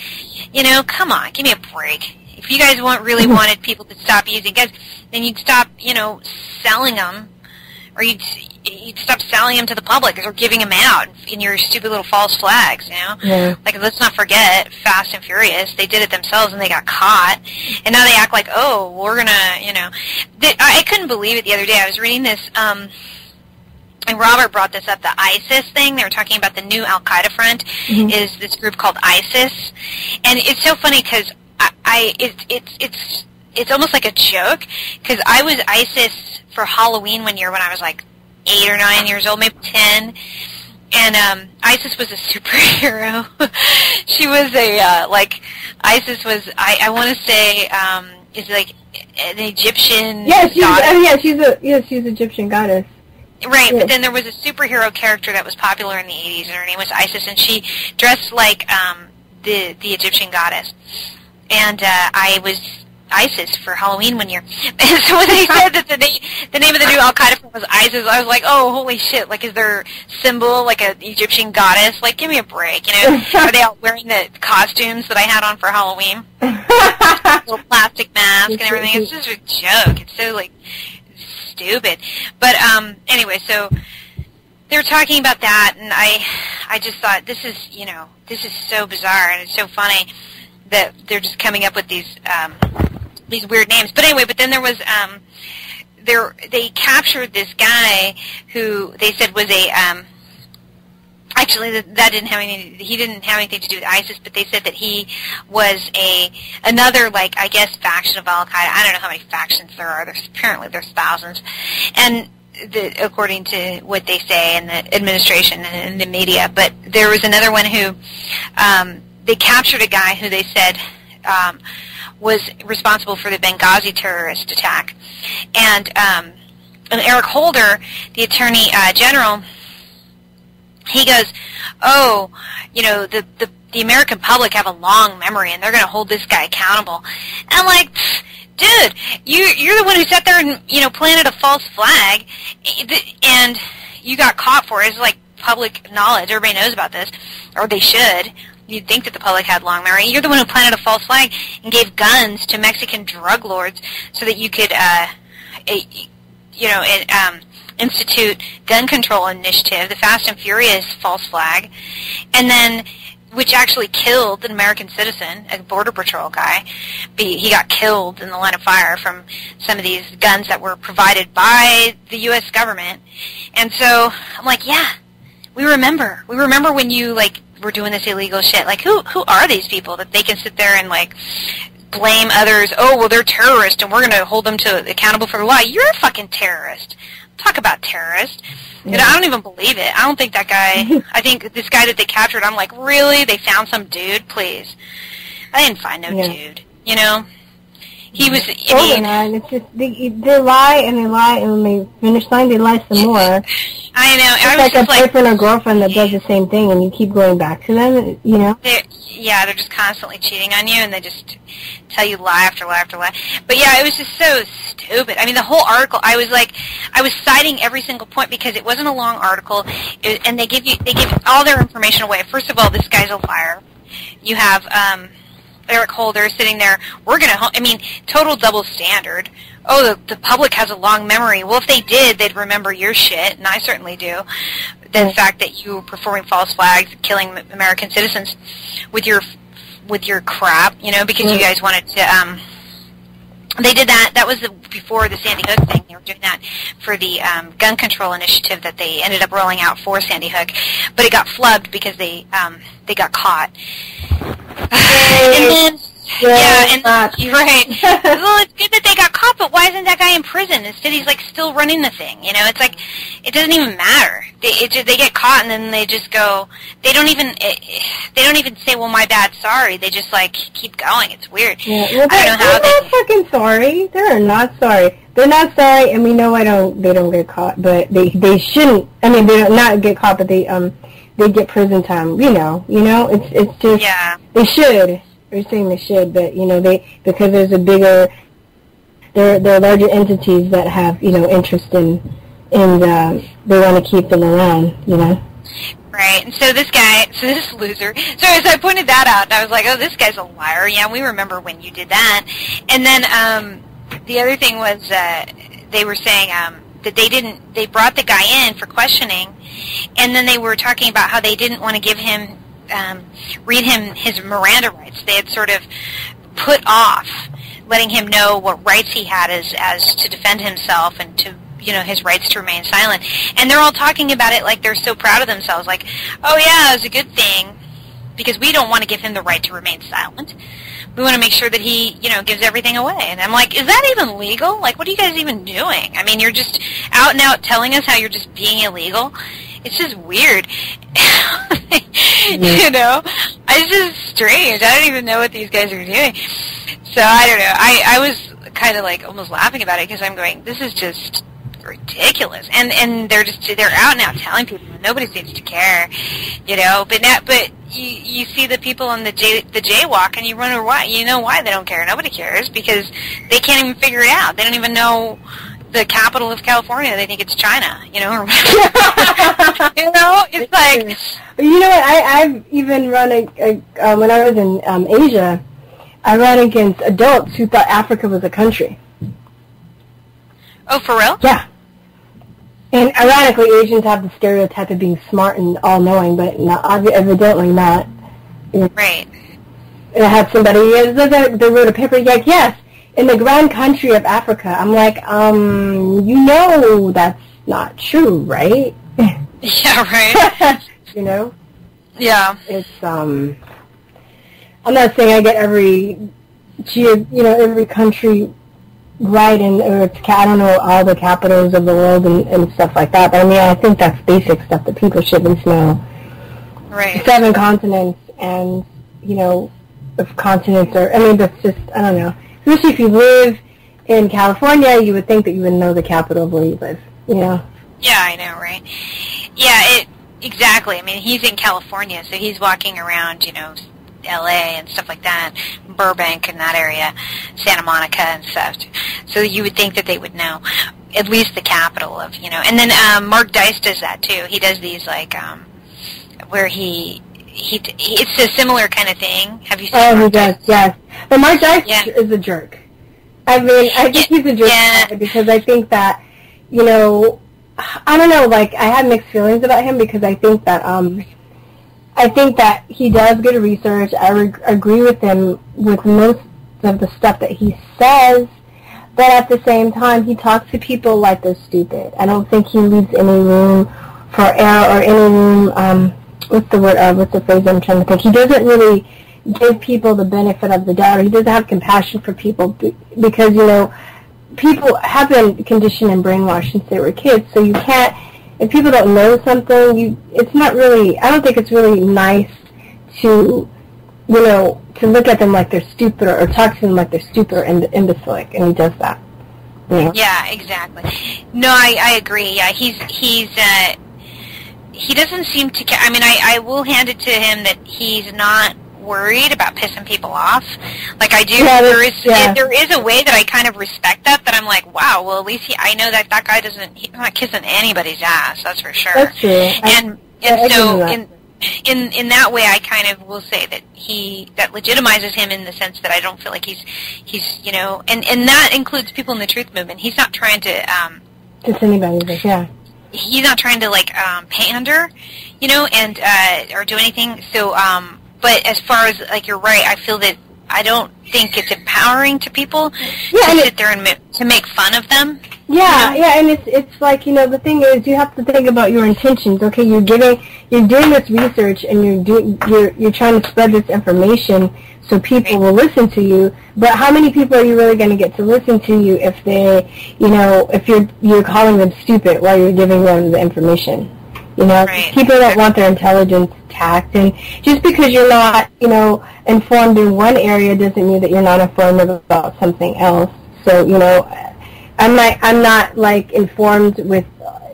come on, give me a break. If you guys really wanted people to stop using guns, then you'd stop, selling them, or you'd stop selling them to the public or giving them out in your stupid little false flags, Yeah. Like, let's not forget Fast and Furious. They did it themselves and they got caught. And now they act like, oh, we're going to, I couldn't believe it the other day. I was reading this, and Robert brought this up, the ISIS thing. They were talking about the new Al-Qaeda front is this group called ISIS. And it's so funny because it's almost like a joke because I was ISIS for Halloween one year when I was like 8 or 9 years old, maybe 10. And ISIS was a superhero. She was ISIS was, I want to say, is like an Egyptian goddess. She's an Egyptian goddess. Right, but then there was a superhero character that was popular in the 80s, and her name was Isis, and she dressed like the Egyptian goddess. And I was ISIS for Halloween one year. And so when they said that the name of the new Al-Qaeda film was ISIS, I was like, oh, holy shit, like, is their symbol like an Egyptian goddess? Like, give me a break, Are they all wearing the costumes that I had on for Halloween? Little plastic mask and everything. It's just a joke. It's so, like, stupid. But anyway, so they were talking about that, and I just thought this is so bizarre, and it's so funny that they're just coming up with these weird names. But anyway, then there was they captured this guy who they said was a actually that didn't have anything to do with ISIS, but they said that he was another, like, I guess, faction of Al-Qaeda. I don't know how many factions there are. There's thousands. And according to what they say in the administration and in the media, but there was another one who they captured a guy who they said was responsible for the Benghazi terrorist attack. And Eric Holder, the Attorney General, he goes, oh, the American public have a long memory, and they're going to hold this guy accountable. And I'm like, dude, you're the one who sat there and, planted a false flag, and you got caught for it. It's like public knowledge. Everybody knows about this, or they should. You'd think that the public had long memory. You're the one who planted a false flag and gave guns to Mexican drug lords so that you could, institute gun control initiative, the Fast and Furious false flag, and then which actually killed an American citizen, a Border Patrol guy. He got killed in the line of fire from some of these guns that were provided by the U.S. government. And so I'm like, yeah, we remember. We remember when you, like, were doing this illegal shit. Like, who are these people that they can sit there and, like, blame others? Oh, well, they're terrorists, and we're going to hold them accountable for the law. You're a fucking terrorist. Talk about terrorist. Yeah. I don't even believe it. I don't think that guy, I think this guy that they captured, I'm like, really? They found some dude? Please. I didn't find no dude. He was, and it's just, they lie and they lie, and when they finish lying, they lie some more. I know. It's like a boyfriend or girlfriend that does the same thing, and you keep going back to them, you know? They're just constantly cheating on you, and they just tell you lie after lie after lie. But yeah, it was just so stupid. I mean, the whole article, I was citing every single point because it wasn't a long article, and they give all their information away. First of all, this guy's a liar. You have Eric Holder sitting there. Total double standard. Oh, the public has a long memory. Well, if they did, they'd remember your shit, and I certainly do. The fact that you were performing false flags, killing American citizens with your crap, because you guys wanted to. They did that. That was before the Sandy Hook thing. They were doing that for the gun control initiative that they ended up rolling out for Sandy Hook, but it got flubbed because they got caught. And then, you're right. Well, it's good that they got caught, but why isn't that guy in prison? Instead, he's still running the thing. It's like it doesn't even matter. They get caught and then they just go. They don't even say, "Well, my bad, sorry." They just keep going. It's weird. Yeah, well, they're not fucking sorry. They're not sorry. They're not sorry, and we know they don't get caught, but they shouldn't. I mean, they don't not get caught, but they get prison time. It's just they should. They're saying they should, but because there's a bigger, there are larger entities that have interest in they want to keep them around. Right, and so this loser. So as I pointed that out, and I was like, oh, this guy's a liar. Yeah, we remember when you did that. And then the other thing was they were saying that they brought the guy in for questioning, and then they were talking about how they didn't want to give him. Read him his Miranda rights. They had sort of put off letting him know what rights he had as to defend himself and to his rights to remain silent. And they're all talking about it like they're so proud of themselves, like, oh yeah, it's a good thing because we don't want to give him the right to remain silent. We want to make sure that he gives everything away. And I'm like, is that even legal? What are you guys even doing? I mean, you're just out and out telling us how you're just being illegal. It's just weird. It's just strange. I don't even know what these guys are doing. So I don't know. I was kind of almost laughing about it because I'm going, this is just ridiculous. And they're out now telling people, and nobody seems to care, But you see the people on the jaywalk, and you wonder why. You know why they don't care. Nobody cares because they can't even figure it out. They don't even know the capital of California. They think it's China, or it's like. You know what? I've even run when I was in Asia, I ran against adults who thought Africa was a country. Oh, for real? Yeah. And ironically, Asians have the stereotype of being smart and all-knowing, but evidently not. Right. And I had somebody, they wrote a paper, yes, in the grand country of Africa. I'm like, that's not true, right? Yeah, right. Yeah. It's, I'm not saying I get every country right, I don't know all the capitals of the world and stuff like that, but I think that's basic stuff that people should at least know. Right. 7 continents, and, if continents are, that's just, I don't know. Especially if you live in California, you would think that you would know the capital of where you live, Yeah, I know, right? Yeah, exactly. I mean, he's in California, so he's walking around, L.A. and stuff like that, Burbank and that area, Santa Monica and stuff. So you would think that they would know at least the capital of, And then Mark Dice does that too. He does these where it's a similar kind of thing. Have you seen? Oh, he does, yes. But Mark Dice is a jerk. I think he's a jerk because I think that, I don't know, I have mixed feelings about him because I think that he does good research. I agree with him with most of the stuff that he says, but at the same time, he talks to people like they're stupid. I don't think he leaves any room for error or any room, what's the phrase I'm trying to think? He doesn't really give people the benefit of the doubt. He doesn't have compassion for people because, people have been conditioned and brainwashed since they were kids, so you can't, if people don't know something, it's not really, I don't think it's really nice to to look at them like they're stupid or talk to them like they're stupid or imbecilic, and he does that. Yeah, exactly. No, I agree. Yeah, he doesn't seem to care. I mean, I will hand it to him that he's not worried about pissing people off. Like I do. Yeah, there is a way that I kind of respect that I'm like, wow, well, at least I know that guy he's not kissing anybody's ass, that's for sure. That's true. And so in that way, I kind of will say that that legitimizes him in the sense that I don't feel like he's and that includes people in the truth movement. He's not trying to kiss anybody, yeah. He's not trying to pander, and or do anything. So, but as far as you're right, I feel that I don't think it's empowering to people to sit there and to make fun of them. Yeah, and it's like, the thing is, you have to think about your intentions. Okay, you're doing this research and you're trying to spread this information so people will listen to you. But how many people are you really going to get to listen to you if they, if you're calling them stupid while you're giving them the information? People don't want their intelligence taxed, and just because you're not, informed in one area doesn't mean that you're not informed about something else. So, I'm not informed with,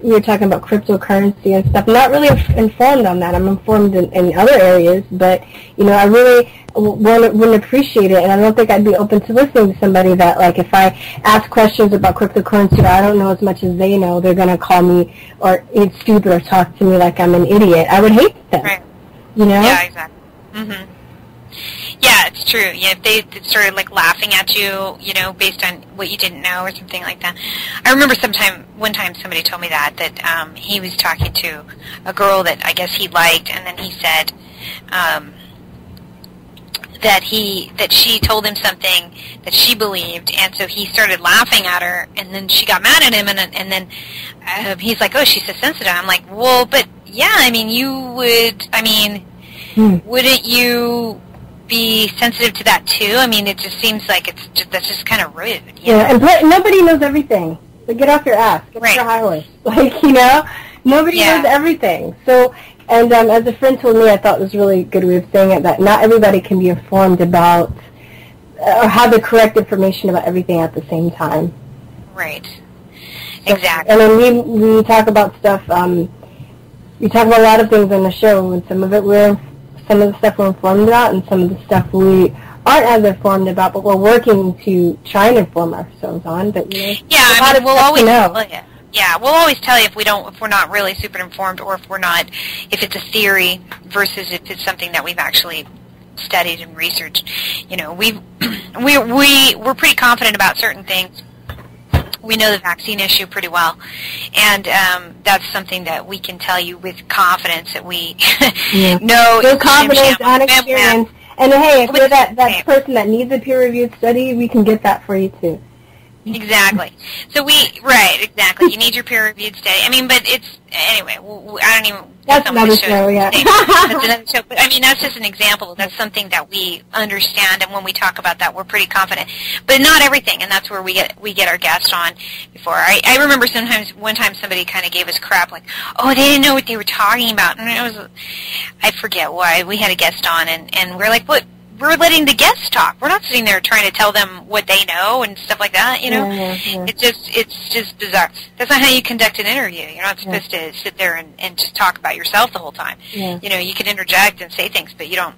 you're talking about cryptocurrency and stuff. I'm not really informed on that. I'm informed in other areas, but, I really wouldn't appreciate it, and I don't think I'd be open to listening to somebody that, if I ask questions about cryptocurrency or I don't know as much as they know, they're going to call me or it's stupid or talk to me like I'm an idiot. I would hate them. Right. Yeah, exactly. Mm-hmm. Yeah, it's true. Yeah, if they started laughing at you, based on what you didn't know or something like that. I remember one time somebody told me that he was talking to a girl that I guess he liked, and then he said that she told him something that she believed, and so he started laughing at her, and then she got mad at him, and then he's like, oh, she's so sensitive. I'm like, well, but yeah, I mean, wouldn't you be sensitive to that too? I mean, it just seems like that's just kind of rude. And nobody knows everything. So get off your ass. Get off your high horse. Nobody knows everything. So, and as a friend told me, I thought it was a really good way of saying it, that not everybody can be informed about or have the correct information about everything at the same time. Right. Exactly. And then we talk about stuff. We talk about a lot of things on the show, and some of the stuff we're informed about, and some of the stuff we aren't as informed about, but we're working to try and inform ourselves on. But we'll always tell you. Yeah, we'll always tell you if we're not really super informed, or if it's a theory versus if it's something that we've actually studied and researched. We're pretty confident about certain things. We know the vaccine issue pretty well, and that's something that we can tell you with confidence that we know. With confidence and experience. And hey, if you're that person that needs a peer-reviewed study, we can get that for you too. Exactly. So exactly. You need your peer-reviewed study. I mean, but anyway, I don't even... That's another show, yeah. That's another show. But, I mean, that's just an example. That's something that we understand, and when we talk about that, we're pretty confident. But not everything, and that's where we get our guest on before. I remember one time somebody kind of gave us crap, like, oh, they didn't know what they were talking about. And I forget why. We had a guest on, and we're like, what? We're letting the guests talk. We're not sitting there trying to tell them what they know and stuff like that, Yeah. It's just bizarre. That's not how you conduct an interview. You're not supposed to sit there and just talk about yourself the whole time. Yeah. You can interject and say things, but you don't.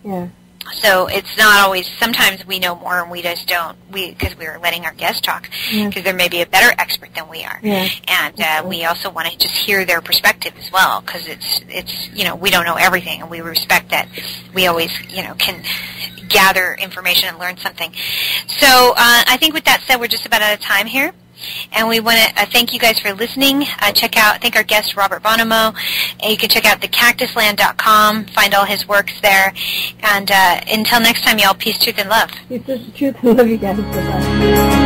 Yeah. So it's not always, sometimes we know more and we just don't, because we're letting our guests talk, because there may be a better expert than we are. Yeah. And we also want to just hear their perspective as well, because it's we don't know everything, and we respect that we always, can gather information and learn something. So I think with that said, we're just about out of time here. And we want to thank you guys for listening. Thank our guest, Robert Bonomo. And you can check out thecactusland.com, find all his works there. And until next time, y'all, peace, truth, and love. Peace, truth, and love, you guys. Bye-bye.